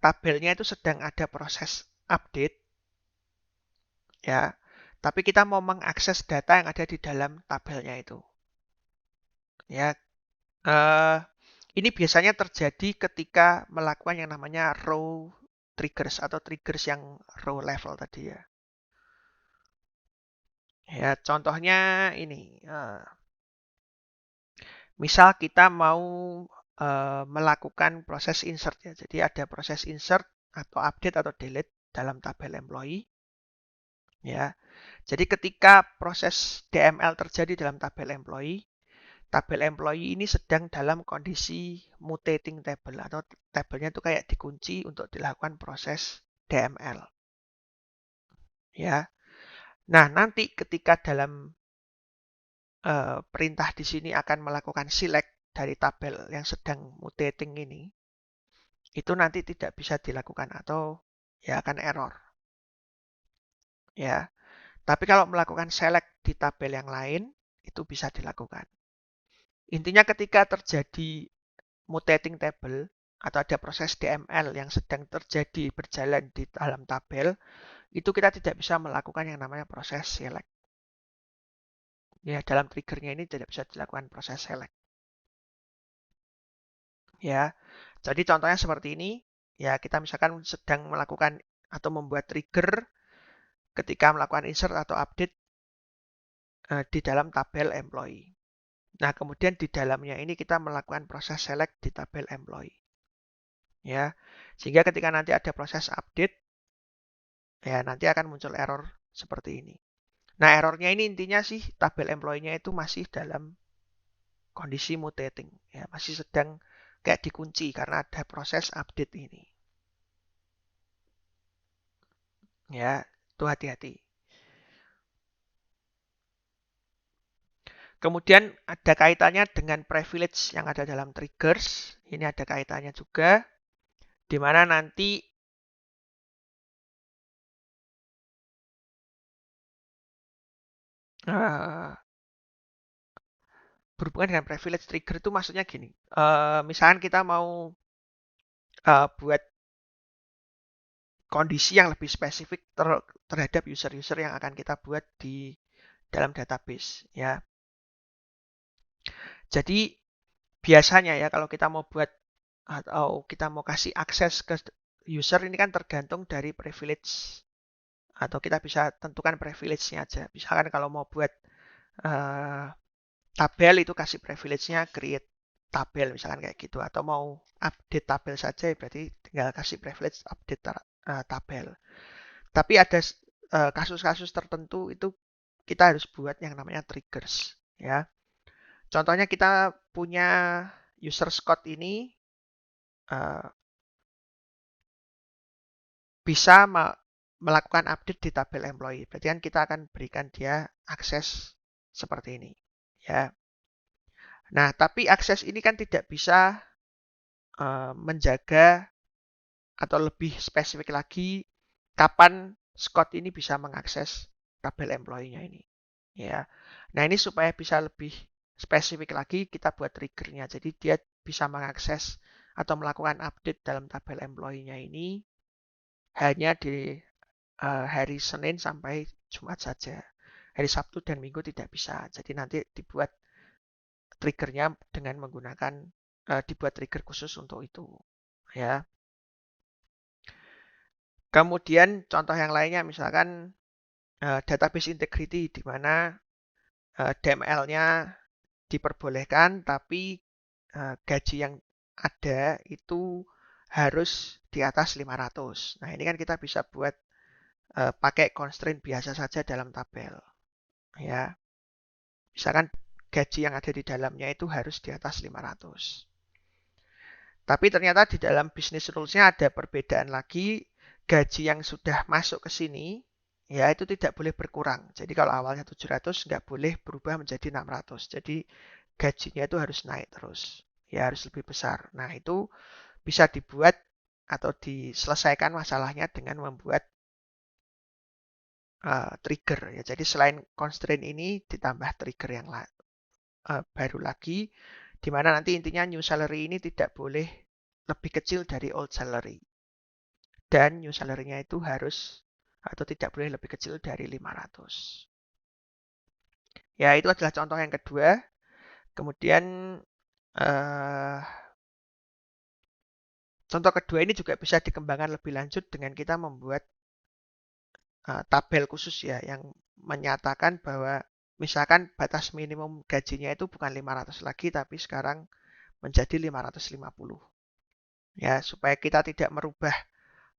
tabelnya itu sedang ada proses update ya. Tapi kita mau mengakses data yang ada di dalam tabelnya itu. Ya, uh, ini biasanya terjadi ketika melakukan yang namanya row triggers atau triggers yang row level tadi ya. Ya, contohnya ini. Misal kita mau melakukan proses insert ya. Jadi ada proses insert atau update atau delete dalam tabel employee. Ya. Jadi ketika proses DML terjadi dalam tabel employee ini sedang dalam kondisi mutating table atau tabelnya itu kayak dikunci untuk dilakukan proses DML. Ya. Nah, nanti ketika dalam perintah di sini akan melakukan select dari tabel yang sedang mutating ini, itu nanti tidak bisa dilakukan atau ya akan error. Ya. Tapi kalau melakukan select di tabel yang lain, itu bisa dilakukan. Intinya ketika terjadi mutating table atau ada proses DML yang sedang terjadi berjalan di dalam tabel, itu kita tidak bisa melakukan yang namanya proses select. Ya, dalam triggernya ini tidak bisa dilakukan proses select. Ya, jadi contohnya seperti ini. Ya, kita misalkan sedang melakukan atau membuat trigger ketika melakukan insert atau update di dalam tabel employee. Nah, kemudian di dalamnya ini kita melakukan proses select di tabel employee. Ya, sehingga ketika nanti ada proses update, ya nanti akan muncul error seperti ini. Nah, errornya ini intinya sih tabel employee-nya itu masih dalam kondisi mutating, ya, masih sedang kayak dikunci karena ada proses update ini. Ya, itu hati-hati. Kemudian ada kaitannya dengan privilege yang ada dalam triggers. Ini ada kaitannya juga, di mana nanti berhubungan dengan privilege trigger itu maksudnya gini. Misalkan kita mau buat kondisi yang lebih spesifik terhadap user-user yang akan kita buat di dalam database, ya. Jadi biasanya ya kalau kita mau buat atau kita mau kasih akses ke user ini kan tergantung dari privilege atau kita bisa tentukan privilege-nya aja. Misalkan kalau mau buat uh, tabel itu kasih privilege-nya create tabel misalkan kayak gitu atau mau update tabel saja berarti tinggal kasih privilege update tabel. Tapi ada kasus-kasus tertentu itu kita harus buat yang namanya triggers, ya. Contohnya kita punya user Scott ini uh, bisa melakukan update di tabel employee. Berarti kan kita akan berikan dia akses seperti ini, ya. Nah, tapi akses ini kan tidak bisa menjaga atau lebih spesifik lagi kapan Scott ini bisa mengakses tabel employee-nya ini, ya. Nah, ini supaya bisa lebih spesifik lagi kita buat triggernya. Jadi dia bisa mengakses atau melakukan update dalam tabel employee-nya ini hanya di hari Senin sampai Jumat saja. Hari Sabtu dan Minggu tidak bisa. Jadi nanti dibuat triggernya dengan menggunakan dibuat trigger khusus untuk itu, ya. Kemudian contoh yang lainnya misalkan database integrity di mana DML-nya diperbolehkan tapi gaji yang ada itu harus di atas 500. Nah, ini kan kita bisa buat pakai constraint biasa saja dalam tabel, ya. Misalkan gaji yang ada di dalamnya itu harus di atas 500. Tapi ternyata di dalam business rules-nya ada perbedaan lagi. Gaji yang sudah masuk ke sini, ya itu tidak boleh berkurang. Jadi kalau awalnya 700 nggak boleh berubah menjadi 600. Jadi gajinya itu harus naik terus. Ya harus lebih besar. Nah itu bisa dibuat atau diselesaikan masalahnya dengan membuat trigger. Ya. Jadi selain constraint ini ditambah trigger yang baru lagi, di mana nanti intinya new salary ini tidak boleh lebih kecil dari old salary. Dan new salary-nya itu harus atau tidak boleh lebih kecil dari 500. Ya, itu adalah contoh yang kedua. Kemudian eh, contoh kedua ini juga bisa dikembangkan lebih lanjut dengan kita membuat tabel khusus ya yang menyatakan bahwa misalkan batas minimum gajinya itu bukan 500 lagi tapi sekarang menjadi 550. Ya, supaya kita tidak merubah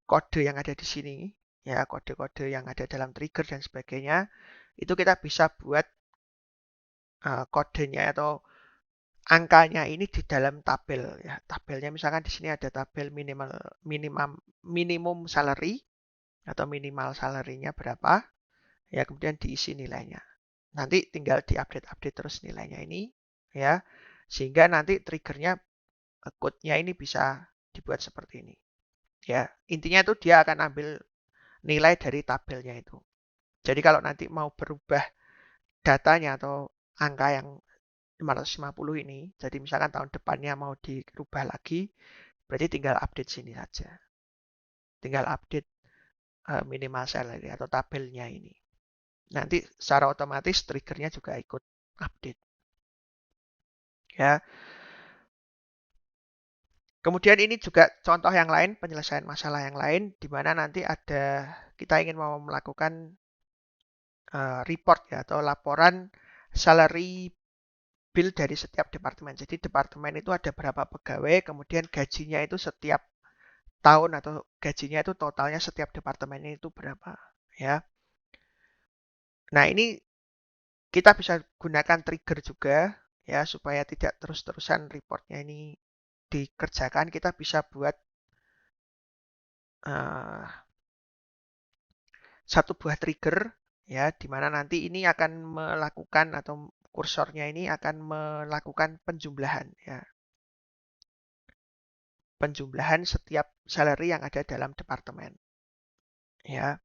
kode yang ada di sini, ya kode-kode yang ada dalam trigger dan sebagainya, itu kita bisa buat kodenya atau angkanya ini di dalam tabel ya. Tabelnya misalkan di sini ada tabel minimum salary atau minimal salary-nya berapa, ya kemudian diisi nilainya. Nanti tinggal diupdate-update terus nilainya ini, ya sehingga nanti triggernya code-nya ini bisa dibuat seperti ini. Ya, intinya itu dia akan ambil nilai dari tabelnya itu. Jadi kalau nanti mau berubah datanya atau angka yang 550 ini, jadi misalkan tahun depannya mau dirubah lagi, berarti tinggal update sini saja. Tinggal update minimal salary atau tabelnya ini. Nanti secara otomatis triggernya juga ikut update. Ya. Kemudian ini juga contoh yang lain, penyelesaian masalah yang lain, di mana nanti ada kita ingin mau melakukan report ya atau laporan salary bill dari setiap departemen. Jadi departemen itu ada berapa pegawai, kemudian gajinya itu setiap tahun atau gajinya itu totalnya setiap departemen itu berapa, ya. Nah, ini kita bisa gunakan trigger juga ya supaya tidak terus-terusan reportnya ini dikerjakan. Kita bisa buat satu buah trigger ya, di mana nanti ini akan melakukan atau kursornya ini akan melakukan penjumlahan ya. Penjumlahan setiap salary yang ada dalam departemen ya.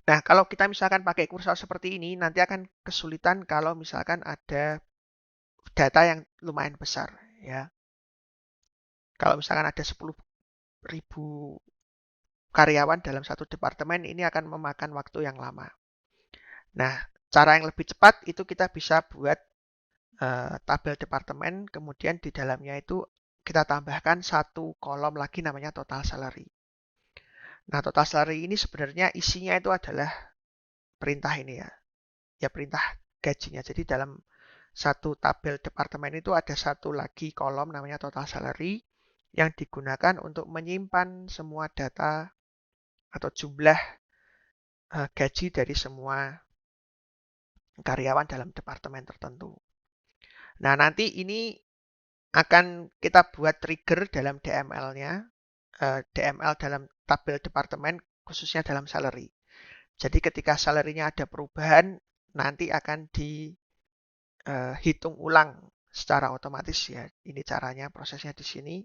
Nah, kalau kita misalkan pakai kursor seperti ini, nanti akan kesulitan kalau misalkan ada data yang lumayan besar ya. Kalau misalkan ada 10.000 karyawan dalam satu departemen, ini akan memakan waktu yang lama. Nah, cara yang lebih cepat itu kita bisa buat tabel departemen, kemudian di dalamnya itu kita tambahkan satu kolom lagi namanya total salary. Nah, total salary ini sebenarnya isinya itu adalah perintah ini ya. Ya perintah gajinya. Jadi dalam satu tabel departemen itu ada satu lagi kolom namanya total salary yang digunakan untuk menyimpan semua data atau jumlah gaji dari semua karyawan dalam departemen tertentu. Nah, nanti ini akan kita buat trigger dalam DML-nya, DML dalam tabel departemen, khususnya dalam salary. Jadi ketika salary-nya ada perubahan, nanti akan dihitung ulang secara otomatis ya. Ini caranya, prosesnya di sini.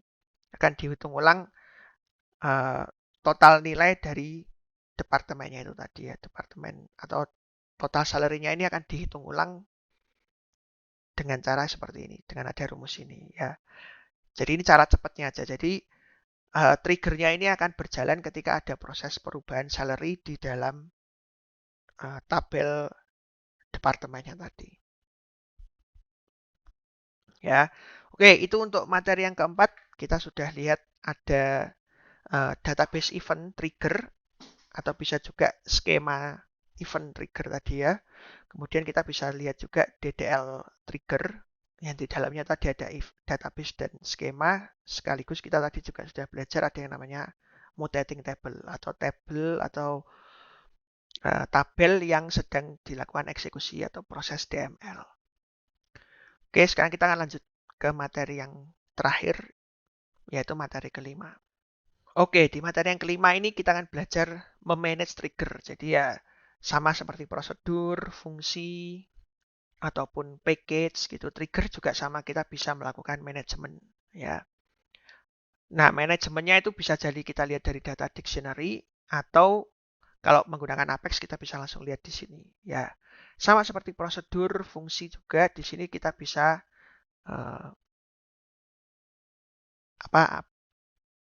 Akan dihitung ulang total nilai dari departemennya itu tadi ya. Departemen atau total salary-nya ini akan dihitung ulang dengan cara seperti ini, dengan ada rumus ini ya. Jadi ini cara cepatnya aja. Jadi triggernya ini akan berjalan ketika ada proses perubahan salary di dalam tabel departemennya tadi. Ya, oke itu untuk materi yang keempat kita sudah lihat ada database event trigger atau bisa juga skema event trigger tadi ya. Kemudian kita bisa lihat juga DDL trigger yang di dalamnya tadi ada database dan skema. Sekaligus kita tadi juga sudah belajar ada yang namanya mutating table atau tabel yang sedang dilakukan eksekusi atau proses DML. Oke, sekarang kita akan lanjut ke materi yang terakhir, yaitu materi kelima. Oke, di materi yang kelima ini kita akan belajar memanage trigger. Jadi ya sama seperti prosedur, fungsi, ataupun package gitu. Trigger juga sama kita bisa melakukan manajemen ya. Nah, manajemennya itu bisa jadi kita lihat dari data dictionary atau kalau menggunakan Apex kita bisa langsung lihat di sini ya. Sama seperti prosedur, fungsi juga di sini kita bisa uh,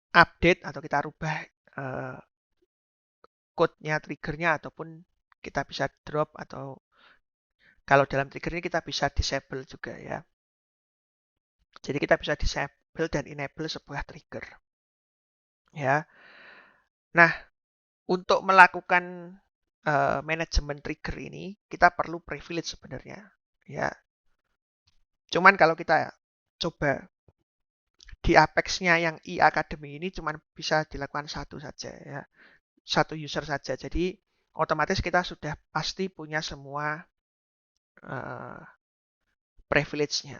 update atau kita rubah uh, code-nya, triggernya ataupun kita bisa drop atau kalau dalam trigger ini kita bisa disable juga ya. Jadi kita bisa disable dan enable sebuah trigger. Ya. Nah, untuk melakukan manajemen trigger ini kita perlu privilege sebenarnya. Ya. Cuman kalau kita coba di Apex-nya yang e-Academy ini cuma bisa dilakukan satu saja ya. Satu user saja. Jadi otomatis kita sudah pasti punya semua privilege-nya.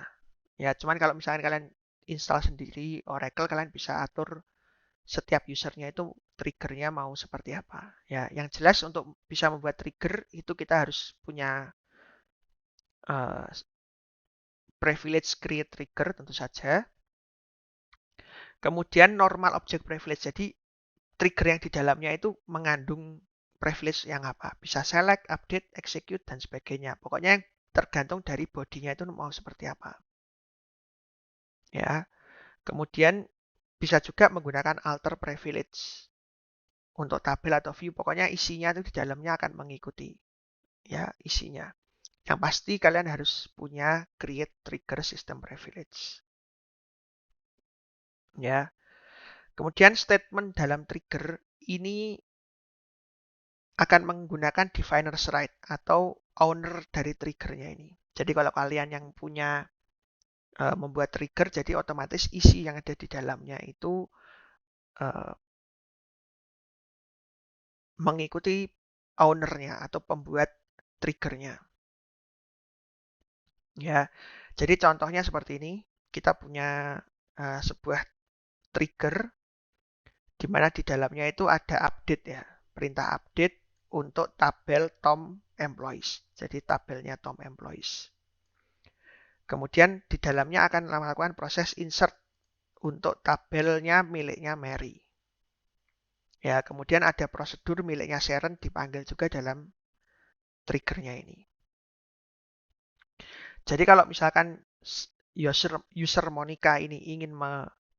Ya, cuman kalau misalnya kalian install sendiri Oracle, kalian bisa atur setiap usernya itu triggernya mau seperti apa. Ya, yang jelas untuk bisa membuat trigger itu kita harus punya uh, privilege create trigger tentu saja. Kemudian normal object privilege. Jadi trigger yang di dalamnya itu mengandung privilege yang apa? Bisa select, update, execute dan sebagainya. Pokoknya yang tergantung dari bodinya itu mau seperti apa. Ya. Kemudian bisa juga menggunakan alter privilege untuk tabel atau view. Pokoknya isinya itu di dalamnya akan mengikuti ya isinya. Yang pasti kalian harus punya create trigger system privilege. Ya. Kemudian statement dalam trigger ini akan menggunakan definer's right atau owner dari triggernya ini. Jadi kalau kalian yang punya membuat trigger, jadi otomatis isi yang ada di dalamnya itu mengikuti ownernya atau pembuat triggernya. Ya, jadi contohnya seperti ini. Kita punya sebuah trigger di mana di dalamnya itu ada update ya, perintah update untuk tabel Tom employees. Jadi tabelnya Tom employees. Kemudian di dalamnya akan melakukan proses insert untuk tabelnya miliknya Mary. Ya, kemudian ada prosedur miliknya Sharon dipanggil juga dalam triggernya ini. Jadi kalau misalkan user Monica ini ingin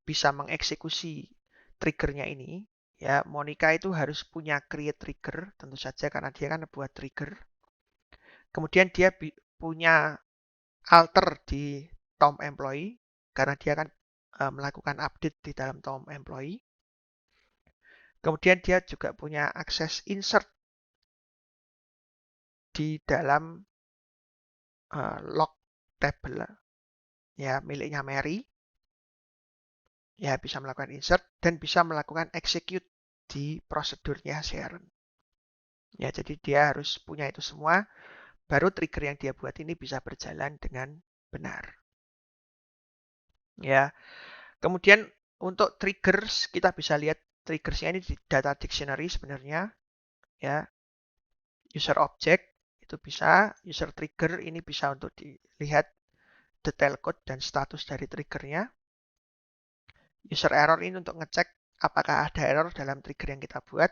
bisa mengeksekusi triggernya ini, ya Monica itu harus punya create trigger, tentu saja karena dia kan buat trigger. Kemudian dia punya alter di Tom employee, karena dia kan melakukan update di dalam Tom employee. Kemudian dia juga punya akses insert di dalam log table ya miliknya Mary. Ya bisa melakukan insert dan bisa melakukan execute di prosedurnya Sharon. Ya jadi dia harus punya itu semua, baru trigger yang dia buat ini bisa berjalan dengan benar. Ya, kemudian untuk triggers kita bisa lihat triggersnya ini di data dictionary sebenarnya. Ya, user object itu bisa, user trigger ini bisa untuk dilihat detail code dan status dari triggernya. User error ini untuk ngecek apakah ada error dalam trigger yang kita buat.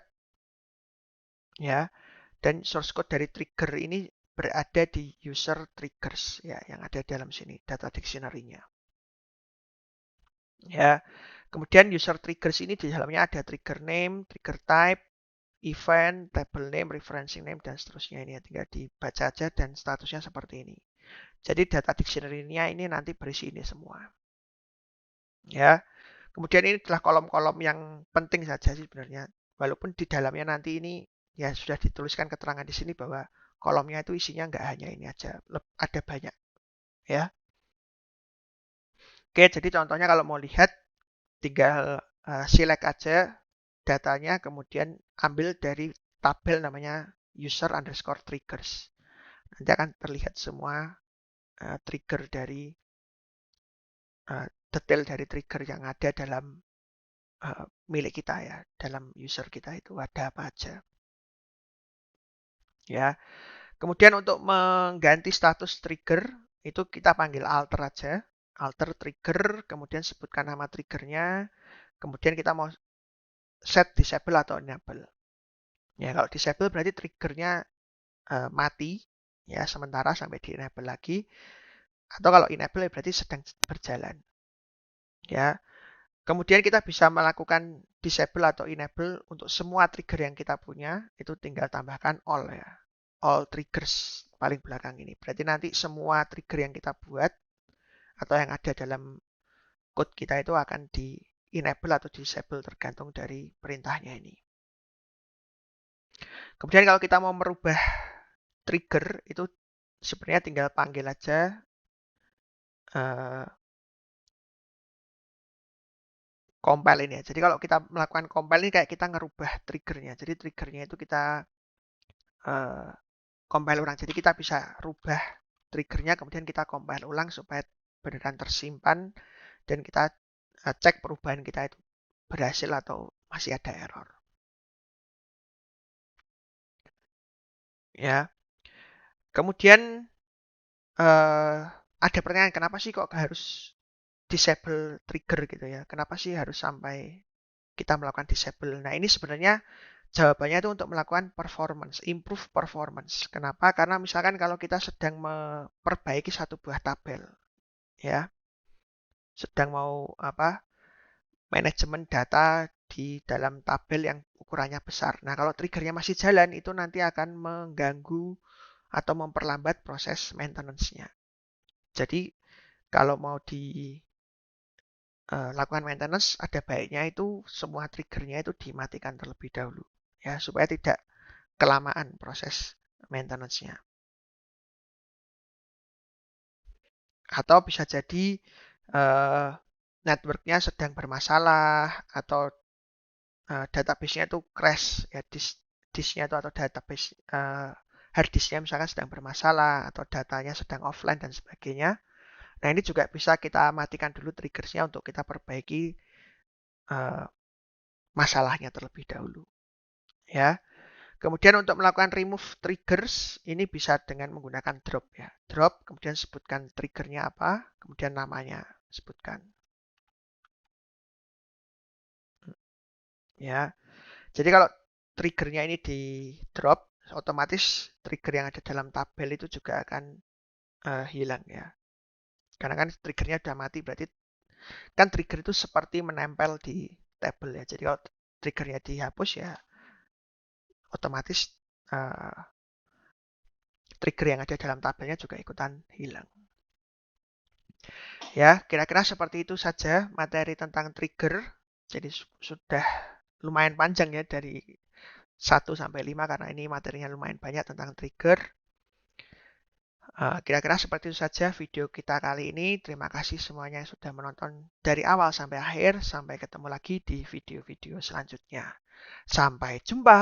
Ya, dan source code dari trigger ini berada di user triggers ya yang ada dalam sini data dictionary-nya. Ya. Kemudian user triggers ini di dalamnya ada trigger name, trigger type, event, table name, referencing name dan seterusnya ini ya tinggal dibaca aja dan statusnya seperti ini. Jadi data dictionary-nya ini nanti berisi ini semua. Ya. Kemudian ini adalah kolom-kolom yang penting saja sih sebenarnya. Walaupun di dalamnya nanti ini ya sudah dituliskan keterangan di sini bahwa kolomnya itu isinya nggak hanya ini aja, ada banyak. Ya. Oke, jadi contohnya kalau mau lihat tinggal select aja datanya, kemudian ambil dari tabel namanya user underscore triggers. Nanti akan terlihat semua trigger dari detail dari trigger yang ada dalam milik kita ya, dalam user kita itu ada apa aja. Ya, kemudian untuk mengganti status trigger itu kita panggil alter aja, alter trigger, kemudian sebutkan nama triggernya, kemudian kita mau set disable atau enable. Ya, kalau disable berarti triggernya mati ya sementara sampai di enable lagi. Atau kalau enable berarti sedang berjalan. Ya. Kemudian kita bisa melakukan disable atau enable untuk semua trigger yang kita punya, itu tinggal tambahkan all ya. All triggers paling belakang ini. Berarti nanti semua trigger yang kita buat atau yang ada dalam code kita itu akan di enable atau disable tergantung dari perintahnya ini. Kemudian kalau kita mau merubah trigger itu sebenarnya tinggal panggil aja compile ini ya. Jadi kalau kita melakukan compile ini kayak kita ngerubah triggernya. Jadi triggernya itu kita compile ulang. Jadi kita bisa rubah triggernya, kemudian kita compile ulang supaya beneran tersimpan dan kita cek perubahan kita itu berhasil atau masih ada error. Ya. Kemudian ada pertanyaan, kenapa sih kok harus disable trigger gitu ya? Kenapa sih harus sampai kita melakukan disable? Nah, ini sebenarnya jawabannya itu untuk melakukan performance, improve performance. Kenapa? Karena misalkan kalau kita sedang memperbaiki satu buah tabel, ya, sedang mau manajemen data di dalam tabel yang ukurannya besar. Nah, kalau triggernya masih jalan, itu nanti akan mengganggu atau memperlambat proses maintenance-nya. Jadi, kalau mau dilakukan maintenance, ada baiknya itu semua triggernya itu dimatikan terlebih dahulu, ya, supaya tidak kelamaan proses maintenance-nya. Atau bisa jadi network-nya sedang bermasalah atau database-nya itu crash ya disknya itu atau database hard disknya misalkan sedang bermasalah atau datanya sedang offline dan sebagainya. Nah, ini juga bisa kita matikan dulu triggersnya untuk kita perbaiki masalahnya terlebih dahulu. Ya. Kemudian untuk melakukan remove triggers, ini bisa dengan menggunakan drop ya. Drop, kemudian sebutkan triggernya apa, kemudian namanya sebutkan. Ya. Jadi kalau triggernya ini di drop, otomatis trigger yang ada dalam tabel itu juga akan hilang ya. Karena kan triggernya udah mati, berarti kan trigger itu seperti menempel di tabel ya. Jadi kalau triggernya dihapus ya, otomatis trigger yang ada dalam tabelnya juga ikutan hilang. Ya, kira-kira seperti itu saja materi tentang trigger. Jadi sudah lumayan panjang ya dari 1 sampai 5 karena ini materinya lumayan banyak tentang trigger. Kira-kira seperti itu saja video kita kali ini. Terima kasih semuanya yang sudah menonton dari awal sampai akhir. Sampai ketemu lagi di video-video selanjutnya. Sampai jumpa.